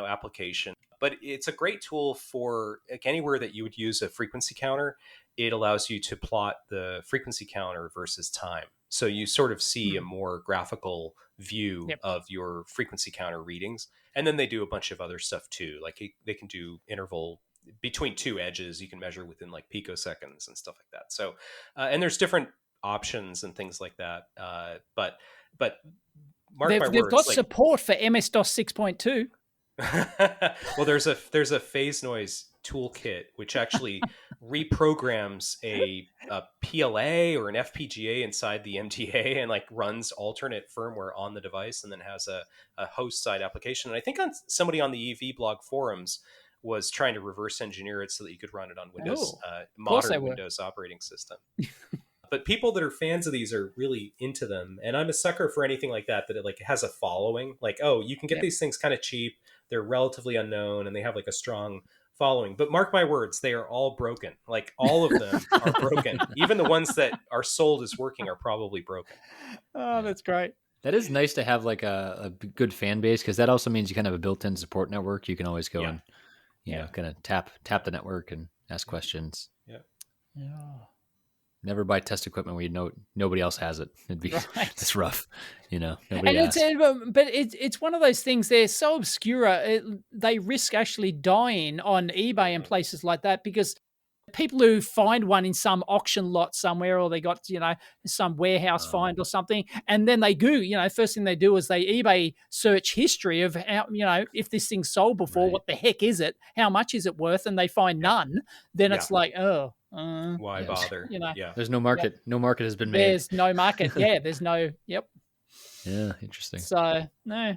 application. But it's a great tool for like anywhere that you would use a frequency counter. It allows you to plot the frequency counter versus time. So you sort of see a more graphical view of your frequency counter readings. And then they do a bunch of other stuff too. Like they can do interval between two edges. You can measure within like picoseconds and stuff like that. So, and there's different options and things like that. But mark my words.
They've got support for MS-DOS 6.2.
Well, there's a phase noise toolkit which actually reprograms a PLA or an FPGA inside the MTA and like runs alternate firmware on the device, and then has a host side application. And I think somebody on the EV blog forums was trying to reverse engineer it so that you could run it on Windows, modern Windows operating system. But people that are fans of these are really into them, and I'm a sucker for anything like that it like has a following. Like, oh, you can get these things kind of cheap. They're relatively unknown, and they have like a strong following. But mark my words, they are all broken. Like all of them are broken. Even the ones that are sold as working are probably broken.
Oh, that's great.
That is nice to have like a good fan base, because that also means you kind of have a built-in support network. You can always go and kind of tap the network and ask questions.
Yeah.
Never buy test equipment where nobody else has it. It'd be it's rough, Nobody
but it's one of those things. They're so obscure. They risk actually dying on eBay and places like that, because people who find one in some auction lot somewhere, or they got some warehouse find or something, and then they Google. First thing they do is they eBay search history of how if this thing's sold before. What the heck is it? How much is it worth? And they find none. Then it's like, oh.
Why bother?
There's no market. No market has been made.
There's no market. There's no. Yep.
Yeah, interesting.
So no.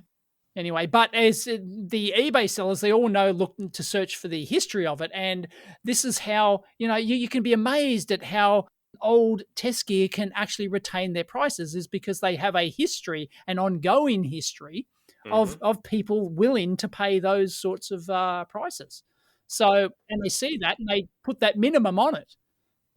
Anyway, but as the eBay sellers, they all know, look to search for the history of it, and this is how you can be amazed at how old test gear can actually retain their prices, is because they have a history, an ongoing history of people willing to pay those sorts of prices. So, and they see that and they put that minimum on it.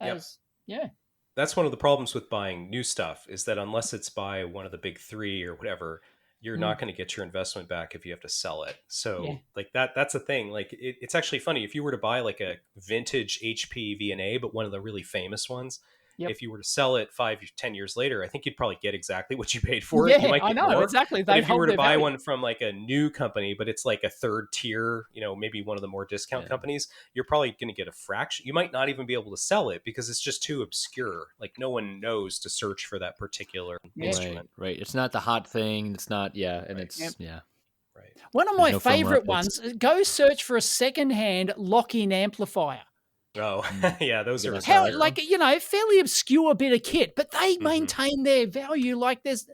That's one of the problems with buying new stuff, is that unless it's by one of the big three or whatever, you're not going to get your investment back if you have to sell it. So like that's a thing. Like it's actually funny. If you were to buy like a vintage HP VNA, but one of the really famous ones, if you were to sell it 5-10 years later, I think you'd probably get exactly what you paid for it. You might get more.
Exactly.
But if you were to buy one from like a new company, but it's like a third tier, maybe one of the more discount companies, you're probably going to get a fraction. You might not even be able to sell it because it's just too obscure. Like no one knows to search for that particular instrument.
Right. It's not the hot thing. It's not. And it's.
Right.
One of
There's
my
no firmware
favorite
updates.
ones, go search for a second-hand lock-in amplifier.
Oh, yeah, those are
How,
rare.
like, fairly obscure bit of kit, but they
Mhm.
maintain their value like there's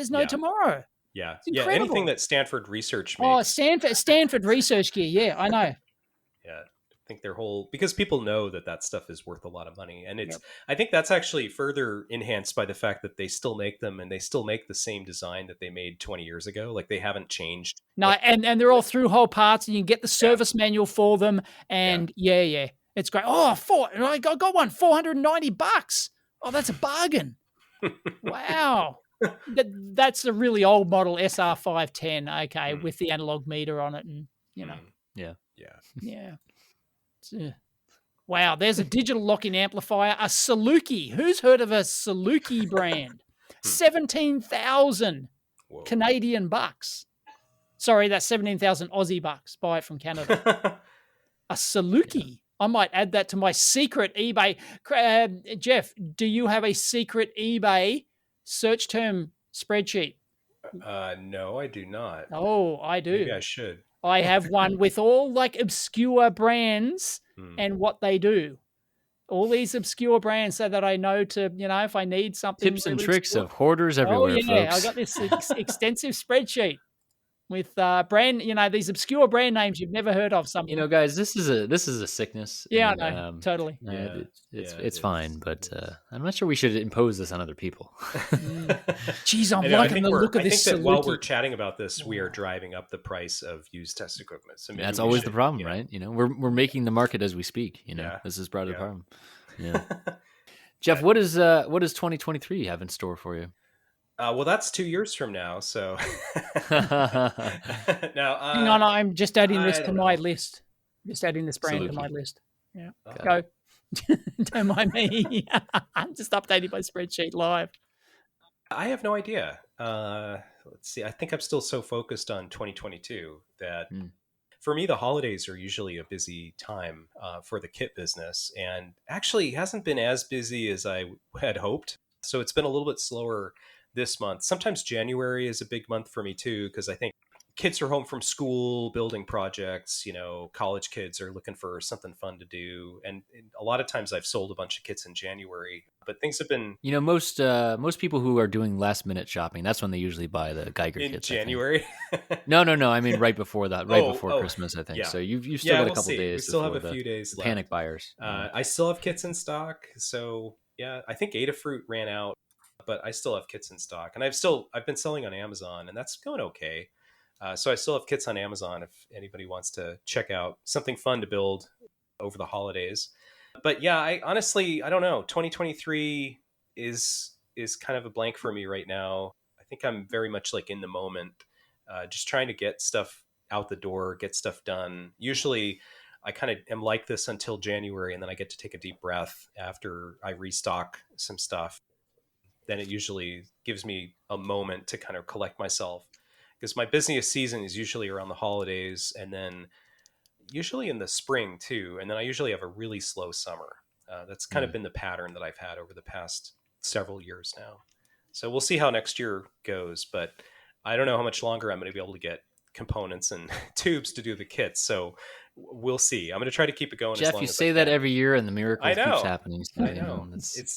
no
Yeah.
tomorrow.
Yeah.
It's
Yeah.
incredible.
Anything that Stanford Research
Oh,
makes.
Stanford research gear. Yeah, I know.
Yeah. I think their whole, because people know that stuff is worth a lot of money. And
Yep.
I think that's actually further enhanced by the fact that they still make them and they still make the same design that they made 20 years ago. Like they haven't changed.
No, and they're all through hole parts, and you can get the service manual for them. And yeah, it's great. Oh, I got one, $490. Oh, that's a bargain. Wow. That's the really old model SR510. Okay, with the analog meter on it, and
Yeah.
yeah. Wow, there's a digital lock-in amplifier, a Saluki. Who's heard of a Saluki brand? 17,000 Canadian bucks. Sorry, that's 17,000 Aussie bucks. Buy it from Canada. A Saluki. I might add that to my secret eBay. Jeff, do you have a secret eBay search term spreadsheet?
No, I do not.
Oh, I do.
Maybe I should.
I have one with all like obscure brands and what they do. All these obscure brands so that I know to, if I need something.
Tips and
really
tricks
obscure.
of hoarders everywhere, folks.
I got this extensive spreadsheet with brand, these obscure brand names you've never heard of. Some,
guys, this is a sickness.
Yeah,
and,
I know, totally.
It's fine, but I'm not sure we should impose this on other people.
Jeez, I'm
I
liking the look of this.
I think that while we're chatting about this, we are driving up the price of used test equipment. So
that's always the problem, right? We're making the market as we speak. This is part of the problem. Yeah. Jeff, what does 2023 have in store for you?
Well, that's 2 years from now. So now,
hang on, I'm just adding this to my list. Just adding this brand to my list. Yeah, go. Don't mind me. I'm just updating my spreadsheet live.
I have no idea. Let's see. I think I'm still so focused on 2022 that for me, the holidays are usually a busy time for the kit business, and actually hasn't been as busy as I had hoped. So it's been a little bit slower this month. Sometimes January is a big month for me too, because I think kids are home from school, building projects, college kids are looking for something fun to do. And a lot of times I've sold a bunch of kits in January, but things have been,
most people who are doing last minute shopping, that's when they usually buy the Geiger kits.
In January?
No. I mean, right before that, before Christmas, I think.
Yeah.
So you've still got a couple days.
We still have a few days left.
Panic buyers.
I still have kits in stock. So yeah, I think Adafruit ran out, but I still have kits in stock, and I've been selling on Amazon, and that's going okay. So I still have kits on Amazon if anybody wants to check out something fun to build over the holidays. But yeah, I honestly don't know. 2023 is kind of a blank for me right now. I think I'm very much like in the moment, just trying to get stuff out the door, get stuff done. Usually I kind of am like this until January, and then I get to take a deep breath after I restock some stuff. Then it usually gives me a moment to kind of collect myself, because my busiest season is usually around the holidays, and then usually in the spring too. And then I usually have a really slow summer. That's kind of been the pattern that I've had over the past several years now. So we'll see how next year goes, but I don't know how much longer I'm going to be able to get components and tubes to do the kits. So we'll see. I'm going to try to keep it going.
Jeff,
as long
you
as
say that every year, and the miracle keeps happening. So,
I know.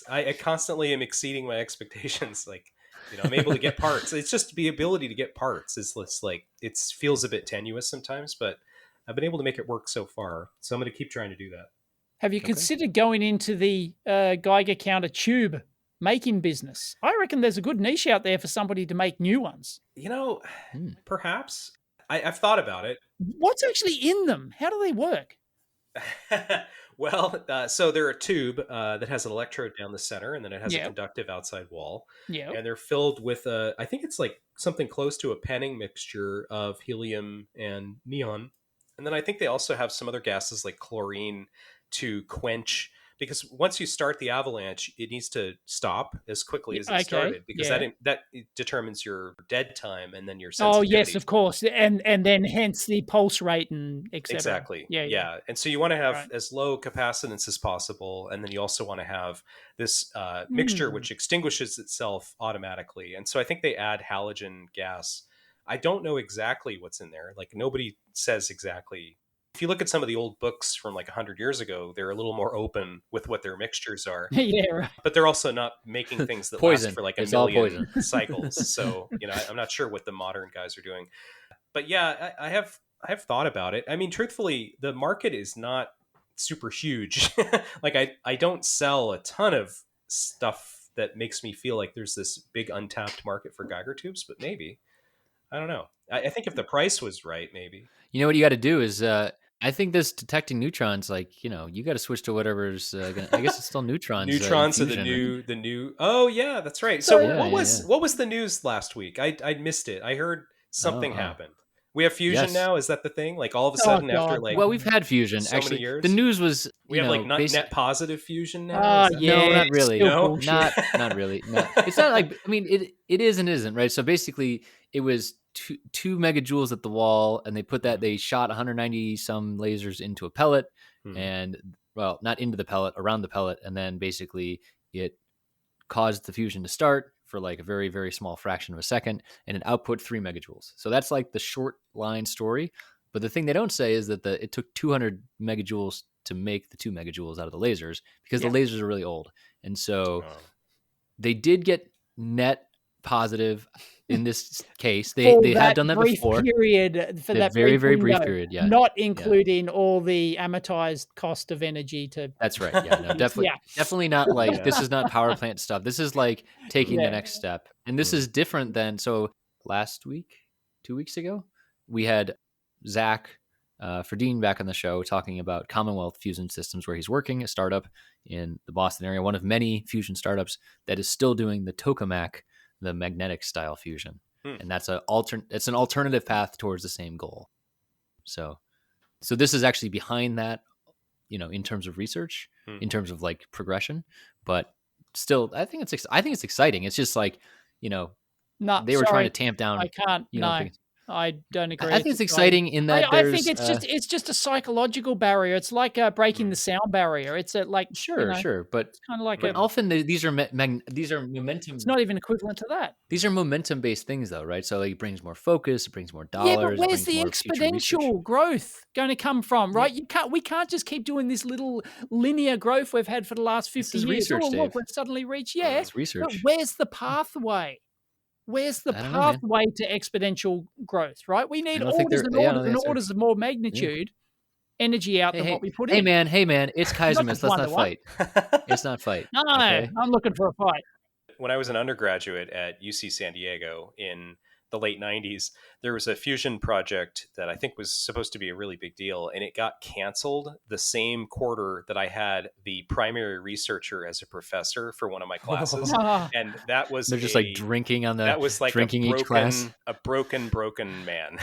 I constantly am exceeding my expectations. Like, I'm able to get parts. It's just the ability to get parts is like, it feels a bit tenuous sometimes, but I've been able to make it work so far. So I'm going to keep trying to do that.
Have you considered going into the Geiger counter tube making business? I reckon there's a good niche out there for somebody to make new ones.
Perhaps. I've thought about it.
What's actually in them? How do they work?
Well, so they're a tube that has an electrode down the center, and then it has a conductive outside wall. Yeah. And they're filled with I think it's like something close to a panning mixture of helium and neon. And then I think they also have some other gases like chlorine to quench, because once you start the avalanche, it needs to stop as quickly as it started, because that determines your dead time and then your sensitivity.
Oh yes, of course, and then hence the pulse rate and etc.
Exactly. Yeah. And so you want to have as low capacitance as possible, and then you also want to have this mixture which extinguishes itself automatically. And so I think they add halogen gas I don't know exactly what's in there. Like nobody says exactly. If you look at some of the old books from like 100 years ago, they're a little more open with what their mixtures are.
Yeah, right.
But they're also not making things that
Poison.
last for like a
It's all
million
poison.
cycles. So, I'm not sure what the modern guys are doing. But yeah, I have thought about it. I mean, truthfully, the market is not super huge. Like I don't sell a ton of stuff that makes me feel like there's this big untapped market for Geiger tubes, but maybe. I don't know. I think if the price was right, maybe.
You know what you got to do is, I think this detecting neutrons, like, you got to switch to whatever's gonna. I guess it's still neutrons.
Neutrons are the new. Oh yeah, that's right. So
Yeah,
what was the news last week? I missed it. I heard something happened. We have fusion now. Is that the thing? Like all of a sudden after like
well, we've had fusion
so
actually.
many years?
The news was
we have like net positive fusion now.
No, not really.
No,
not really. No, it's not like. I mean, it is and isn't, right? So basically, it was two megajoules at the wall, and they shot 190 some lasers into a pellet, and well, not into the pellet, around the pellet, and then basically it caused the fusion to start for like a very, very small fraction of a second, and it output 3 megajoules. So that's like the short line story. But the thing they don't say is that it took 200 megajoules to make the 2 megajoules out of the lasers, because the lasers are really old. And so they did get net positive in this case. They had done that before.
For that
very, very
window,
brief period, yeah.
Not including all the amortized cost of energy to.
That's right. Yeah, no, definitely not like this is not power plant stuff. This is like taking the next step. And this is different than, so last week, 2 weeks ago, we had Zach Ferdine back on the show talking about Commonwealth Fusion Systems, where he's working, a startup in the Boston area, one of many fusion startups that is still doing the tokamak, the magnetic style fusion. And that's it's an alternative path towards the same goal. So this is actually behind that, in terms of research, in terms of like progression, but still, I think it's exciting. It's just like, they were trying to tamp down.
I can't. I don't agree.
I think it's exciting in that
I think it's just a psychological barrier. It's like breaking the sound barrier. It's
sure, but
it's kind of like
often these are momentum.
It's not even equivalent to that.
These are momentum based things, though, right? So like, it brings more focus, it brings more dollars.
Yeah, but where's the exponential growth going to come from, right? We can't just keep doing this little linear growth we've had for the last 50 years.
Research,
look, we've suddenly reached
it's research.
But where's the pathway? Where's the pathway to exponential growth, right? We need orders of more magnitude energy out than what we put in.
Hey man, it's Keyzermas. Let's not fight. It's not fight.
No, okay? I'm looking for a fight.
When I was an undergraduate at UC San Diego in the late 90s, there was a fusion project that I think was supposed to be a really big deal, and it got canceled the same quarter that I had the primary researcher as a professor for one of my classes. And that was
they're just like drinking on the
that was like
drinking
each
class.
A broken man.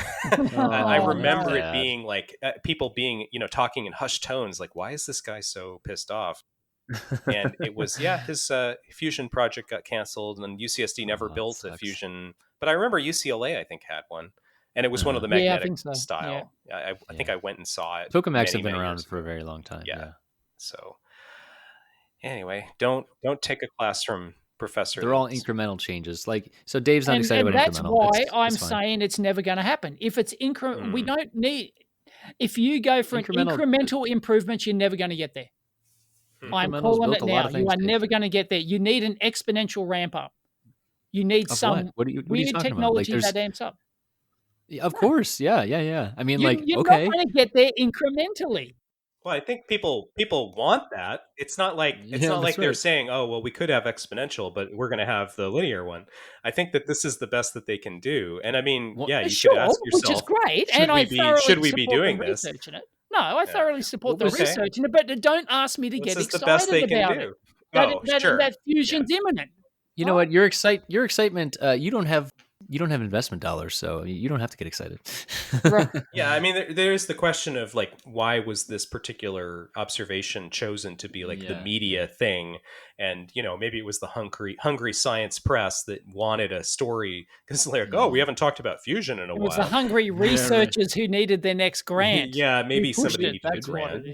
I remember it being like people being, talking in hushed tones, like, why is this guy so pissed off? And it was his fusion project got canceled, and UCSD never built a fusion. But I remember UCLA, I think, had one, and it was one of the magnetic style. Yeah. I think I went and saw it.
Tokamaks have been around for a very long time. Yeah.
So anyway, don't take a class from Professor.
They're all incremental changes. Like, so Dave's not excited about
that's
incremental.
That's why I'm saying it's never going to happen. If it's we don't need. If you go for incremental improvements, you're never going to get there. I'm calling it now. You are never going to get there. You need an exponential ramp up. You need some weird technology that amps up.
Of course. Yeah. I mean,
you're not going to get there incrementally.
Well, I think people want that. It's not like they're saying, "Oh, well, we could have exponential, but we're going to have the linear one." I think that this is the best that they can do. And I mean, you could ask yourself,
which is great.
Should we be doing this?
No, I thoroughly support the research in it, but don't ask me to get excited about it. That fusion's imminent.
You know what? Your excitement. You don't have investment dollars, so you don't have to get excited.
Right.
Yeah, I mean, there's the question of like, why was this particular observation chosen to be like the media thing? And maybe it was the hungry science press that wanted a story because they're like, we haven't talked about fusion in a while.
It was the hungry researchers who needed their next grant.
Yeah, maybe somebody needed a grant.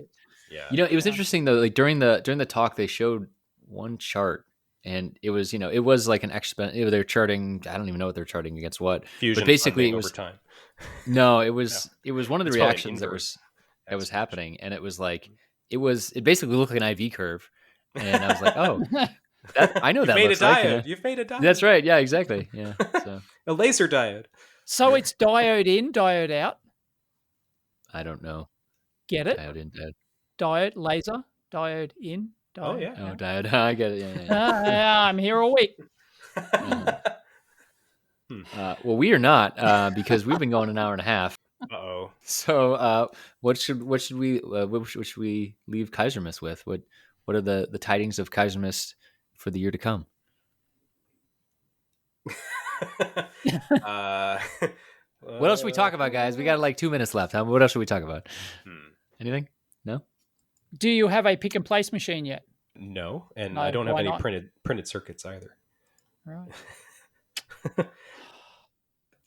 Yeah, it was interesting though. Like during the talk, they showed one chart and it was it was like an they're charting. I don't even know what they're charting against what.
Fusion
but basically
funding
it was
over time.
no, it was one of the
It's probably an
reactions that
inverse
was
exponential.
happening, and it was like it basically looked like an IV curve, and I was like, oh, I know
You've
that
made
looks
a
like.
diode. You've made a diode.
That's right. Yeah, exactly. Yeah. So
A laser diode.
So it's diode in, diode out.
I don't know.
Get it?
Diode in, diode.
Diode, laser, diode in, diode
Oh, yeah.
Oh,
out.
diode. I get it. Yeah.
Ah, I'm here all week.
Well, we are not because we've been going an hour and a half.
Uh-oh.
So, what should we leave Keyzermas with? What are the tidings of Keyzermas for the year to come? What else should we talk about, guys? We got like 2 minutes left. What else should we talk about? Anything? No.
Do you have a pick and place machine yet?
No, and
No,
I don't have
why
any
not?
printed circuits either.
Right.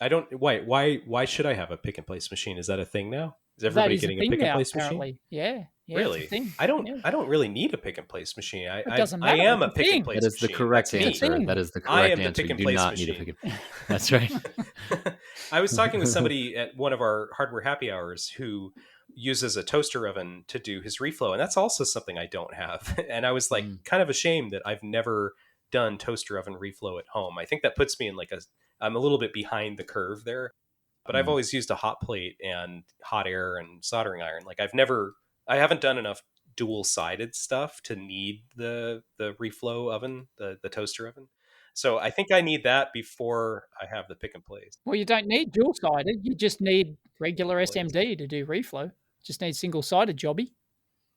I don't. Why should I have a pick and place machine? Is that a thing now? Is
That
everybody
is a
getting a
thing
pick and
now,
place machine?
apparently. Yeah. Yeah,
Really?
It's a thing.
I don't.
Yeah.
I don't really need a pick and place machine.
It doesn't
I
matter.
am a
It's a
pick and
thing.
place
That is the
machine.
correct
That's me.
answer. That is the
I
correct
am the
answer.
pick
You
and
do
place
not need a
machine.
pick and. That's right.
I was talking with somebody at one of our hardware happy hours who uses a toaster oven to do his reflow, and that's also something I don't have. And I was like, kind of ashamed that I've never done toaster oven reflow at home. I think that puts me in I'm a little bit behind the curve there. But I've always used a hot plate and hot air and soldering iron. Like I haven't done enough dual-sided stuff to need the reflow oven, the toaster oven. So I think I need that before I have the pick and place.
Well, you don't need dual-sided. You just need regular SMD to do reflow. Just need single-sided, jobby.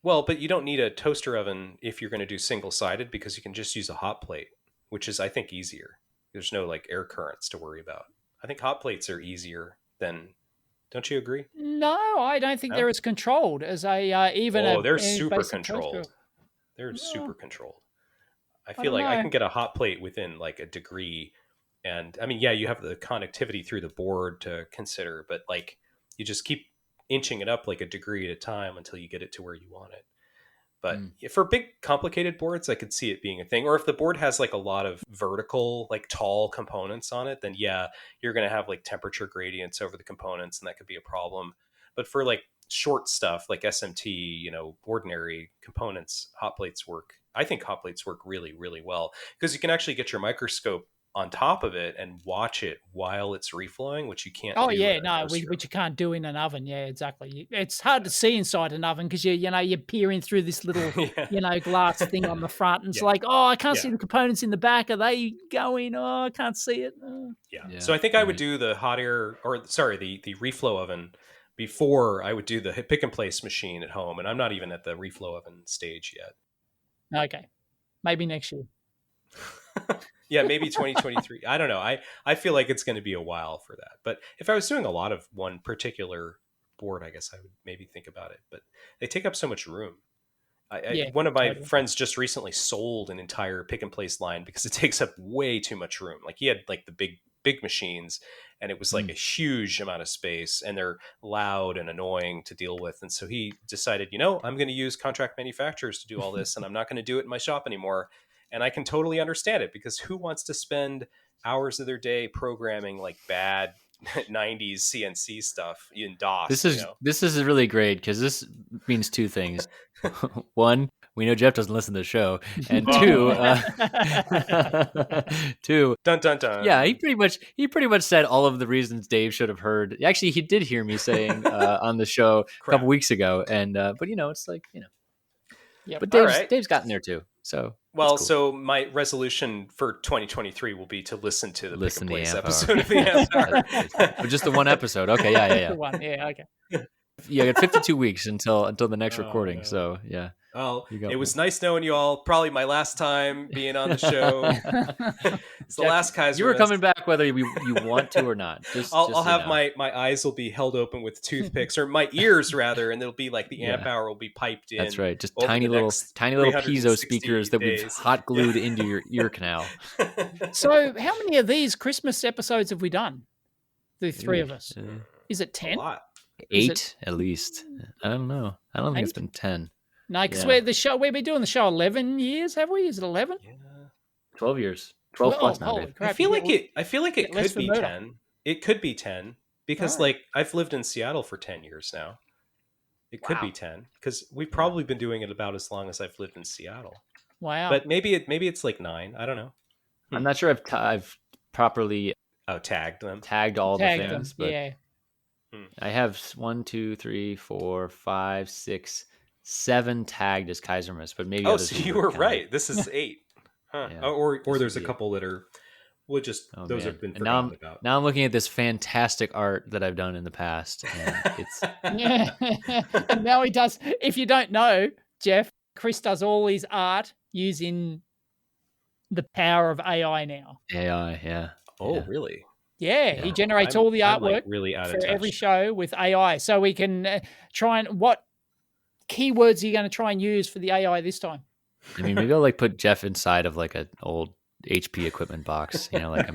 Well, but you don't need a toaster oven if you're going to do single-sided because you can just use a hot plate, which is, I think, easier. There's no air currents to worry about. I think hot plates are easier than. Don't you agree?
No, I don't think
No?
they're as controlled as even
they're
a
super
basic
controlled.
toaster.
They're
No.
super controlled. I
I
feel
don't
like I
know.
can get a hot plate within a degree. And I mean, yeah, you have the connectivity through the board to consider, but you just keep inching it up a degree at a time until you get it to where you want it. But for big complicated boards, I could see it being a thing. Or if the board has a lot of vertical, tall components on it, then yeah, you're going to have temperature gradients over the components, and that could be a problem. But for short stuff like SMT, ordinary components, hot plates work. I think hot plates work really, really well because you can actually get your microscope on top of it and watch it while it's reflowing, which you can't.
Oh
do
yeah,
in a
no,
toaster
which you can't do in an oven. Yeah, exactly. It's hard to see inside an oven because you're peering through this little
Yeah.
glass thing on the front, and it's
Yeah.
I can't
Yeah.
see the components in the back. Are they going? Oh, I can't see it. Oh.
Yeah. So I think I would do the hot air, the reflow oven before I would do the pick and place machine at home, and I'm not even at the reflow oven stage yet.
Okay, maybe next year.
Yeah, maybe 2023. I don't know. I feel like it's going to be a while for that. But if I was doing a lot of one particular board, I guess I would maybe think about it. But they take up so much room. One of my friends just recently sold an entire pick and place line because it takes up way too much room. He had the big machines, and it was a huge amount of space, and they're loud and annoying to deal with. And so he decided, I'm going to use contract manufacturers to do all this, and I'm not going to do it in my shop anymore. And I can totally understand it because who wants to spend hours of their day programming bad 90s CNC stuff in DOS?
This is really great because this means two things. One, we know Jeff doesn't listen to the show, and two,
dun dun dun.
Yeah, he pretty much said all of the reasons Dave should have heard. Actually, he did hear me saying on the show a couple weeks ago, and but it's
Yep.
But Dave's gotten there too. So
cool. So my resolution for 2023 will be to listen to the pick and place episode of the
Amp just the one episode. Okay, yeah.
The one, yeah, okay.
Yeah, I got 52 weeks until the next recording.
No.
So yeah.
Well, it was nice knowing you all. Probably my last time being on the show. It's the last Keyzermas.
You were coming back whether you want to or not.
I'll have my eyes will be held open with toothpicks, or my ears rather, and it'll be the amp hour will be piped in.
That's right. Just tiny little piezo speakers that we've hot glued into your ear canal.
So how many of these Christmas episodes have we done? The three of us. Is it 10?
A lot.
8 at least. I don't know. I don't think it's been 10.
No, because we've been doing the show 11 years, have we? Is it 11?
Yeah.
12 years. 12
Well,
plus now,
holy
Dave.
crap!
I feel
you
like
get-
it
less
could
for
be
murder.
10. It could be 10 because
Alright.
like I've lived in Seattle for 10 years now. It could be
Wow.
10 because we've probably been doing it about as long as I've lived in Seattle.
Wow.
But maybe it's like 9. I don't know.
I'm not sure I've properly
Oh, tagged them.
tagged all
Tag
the
them.
things, but
Yeah.
I have 1, 2, 3, 4, 5, 6, 7 tagged as Keyzermas, but maybe
Oh,
others
so
will
you
work
were
kinda
right. This is 8. Huh.
Yeah.
Or
This
there's a
would be it.
couple that are we'll just
Oh,
those
man.
have been
And now
forgotten about.
now I'm looking at this fantastic art that I've done in the past, and it's
Yeah. And now he does. If you don't know, Jeff, Chris does all his art using the power of AI now.
AI. Yeah.
Oh,
Yeah.
really?
Yeah, he
Yeah.
generates all the
I'm,
artwork
like, really out of
for every
touch.
show with AI. So we can try and what keywords are you going to try and use for the AI this time?
I mean, maybe I'll like put Jeff inside of like an old HP equipment box. You know, like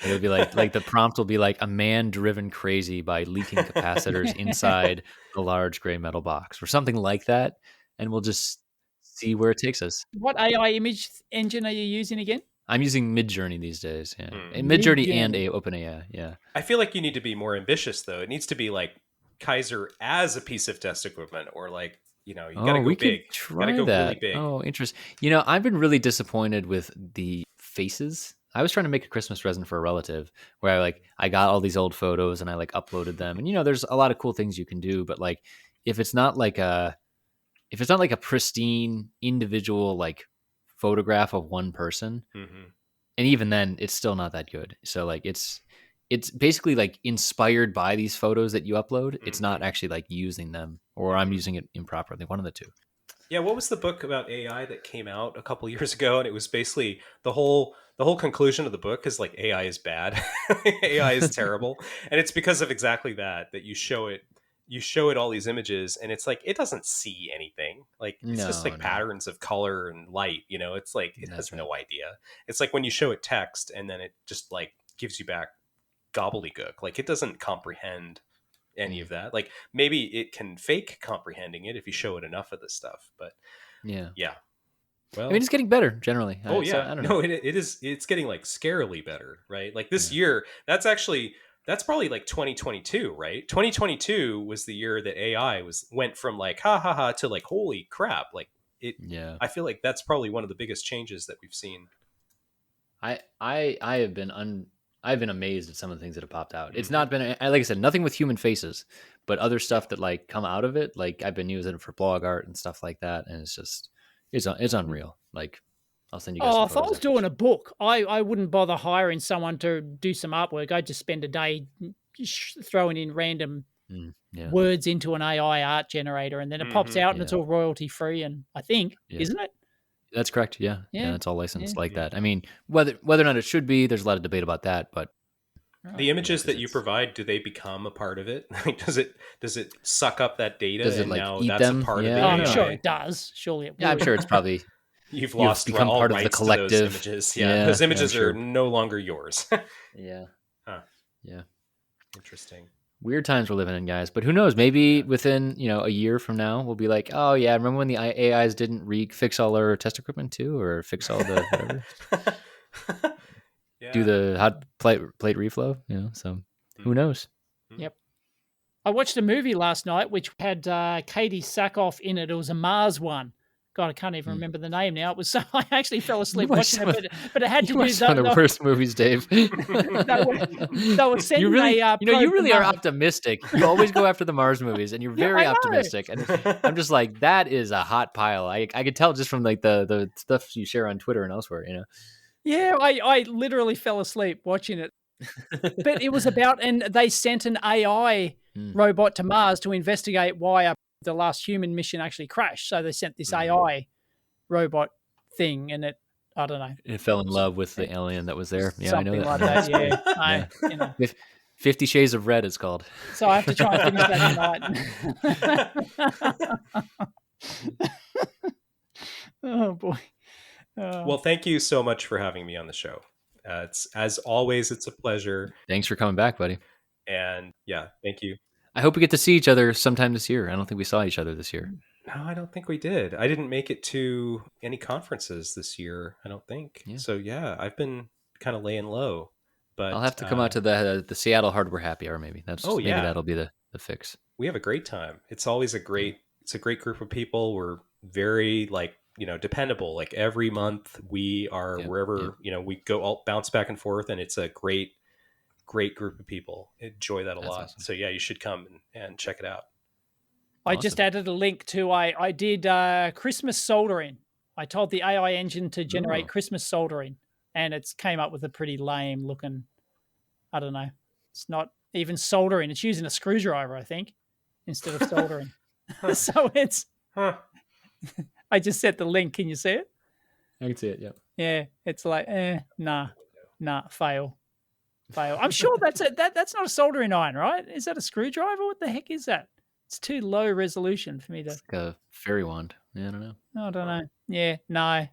it'll be like the prompt will be like a man driven crazy by leaking capacitors inside a large gray metal box or something like that, and we'll just see where it takes us.
What AI image engine are you using again?
I'm using Midjourney these days. Yeah,
Hmm.
and Midjourney and
Midjourney.
OpenAI. Yeah,
I feel like you need to be more ambitious though. It needs to be like Kaiser as a piece of test equipment or like, you got to go
we
big.
could try
Gotta go
that.
really big.
Oh, interesting. I've been really disappointed with the faces. I was trying to make a Christmas present for a relative where I got all these old photos and I like uploaded them. And there's a lot of cool things you can do, but like if it's not like a pristine individual like photograph of one person,
Mhm.
and even then it's still not that good. So like it's basically like inspired by these photos that you upload. It's not actually like using them, or I'm using it improperly. One of the two.
Yeah, what was the book about AI that came out a couple years ago? And it was basically the whole conclusion of the book is like AI is bad, AI is terrible, and it's because of exactly that you show it all these images, and it's like it doesn't see anything. Like it's just like
No.
patterns of color and light. It's like it
That's
has no idea. It's like when you show it text, and then it just like gives you back gobbledygook. Like it doesn't comprehend any of that. Like maybe it can fake comprehending it if you show it enough of this stuff, but
Yeah.
well,
I mean, it's getting better generally.
oh
So,
yeah,
I don't know.
no, it's getting like scarily better, right? Like this year, that's probably like 2022, right? 2022 was the year that AI went from like ha ha ha to like holy crap. Like it,
Yeah.
I feel like that's probably one of the biggest changes that we've seen.
I've been amazed at some of the things that have popped out. It's not been, like I said, nothing with human faces, but other stuff that like come out of it. Like I've been using it for blog art and stuff like that, and it's unreal. Like I'll send you guys.
Oh,
some
if I
photos
was
after.
doing a book, I wouldn't bother hiring someone to do some artwork. I'd just spend a day throwing in random
Yeah.
words into an AI art generator, and then it pops out and it's all royalty free. And I think, isn't it?
That's correct. Yeah.
Yeah.
It's all licensed
Yeah.
like that. I mean, whether or not it should be, there's a lot of debate about that, but
The images
'cause
that you
it's-
provide, do they become a part of it? Like, does it suck up that data
Does it,
and
like,
now
eat
that's
them?
a part
Yeah,
of the
Oh,
I
I'm
don't
AI?
sure it does. Surely it
yeah, I'm
would.
sure it's probably
You've lost
become
all
part of the
rights to those
collective.
images.
Yeah,
Yeah, those
yeah, I'm
images
sure.
are no longer yours.
yeah.
Huh.
Yeah.
Interesting.
Weird times we're living in, guys. But who knows? Maybe within a year from now, we'll be like, oh yeah, remember when the AIs didn't fix all our test equipment too, or fix all the whatever,
Yeah.
do the hot plate reflow? So who knows?
Yep. I watched a movie last night which had Katie Sackhoff in it. It was a Mars one. God, I can't even remember the name now. It was I actually fell asleep
watched
watching it, but it had to
You
do
watch some of the worst movies, Dave.
they were sending
You really,
a
you
probe to
really are
Mars.
optimistic. You always go after the Mars movies, and you're
Yeah,
very
I know.
optimistic. And I'm just like, that is a hot pile. I could tell just from like the stuff you share on Twitter and elsewhere.
Yeah, I literally fell asleep watching it. But it was about, and they sent an AI robot to Mars to investigate why the last human mission actually crashed. So they sent this AI robot thing, and I don't know.
It fell in love with the alien that was there. Yeah, I know
Something
that.
like that, yeah.
Yeah. 50 Shades of Red, it's called.
So I have to try and finish that tonight. Oh, boy.
Well, thank you so much for having me on the show. It's as always, it's a pleasure.
Thanks for coming back, buddy.
And yeah, thank you.
I hope we get to see each other sometime this year. I don't think we saw each other this year.
No, I don't think we did. I didn't make it to any conferences this year, I don't think.
Yeah.
So yeah, I've been kind of laying low. But
I'll have to come out to the Seattle Hardware Happy Hour. Maybe maybe that'll be the fix.
We have a great time. It's always it's a great group of people. We're very dependable. Like every month we are wherever, we go all bounce back and forth, and it's a great group of people. Enjoy that a lot.
Awesome.
So yeah, you should come and check it out.
I just added a link to, I did Christmas soldering. I told the AI engine to generate Christmas soldering, and it's came up with a pretty lame looking, I don't know. It's not even soldering. It's using a screwdriver, I think, instead of soldering. So it's, I just set the link. Can you see it?
I can see it, yeah.
Yeah, it's like, nah, fail. I'm sure that's not a soldering iron, right? Is that a screwdriver? What the heck is that? It's too low resolution for me to.
It's like a fairy wand. Yeah, I don't know.
I don't know. Yeah, no,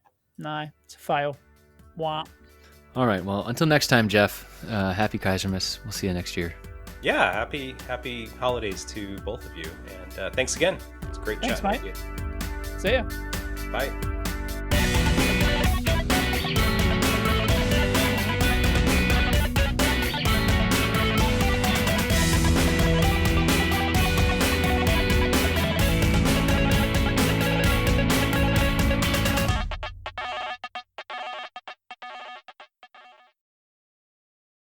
it's a fail. Wah.
All right. Well, until next time, Jeff. Happy Keyzermas. We'll see you next year.
Yeah, happy holidays to both of you, and thanks again. It's great chatting with you.
See ya.
Bye.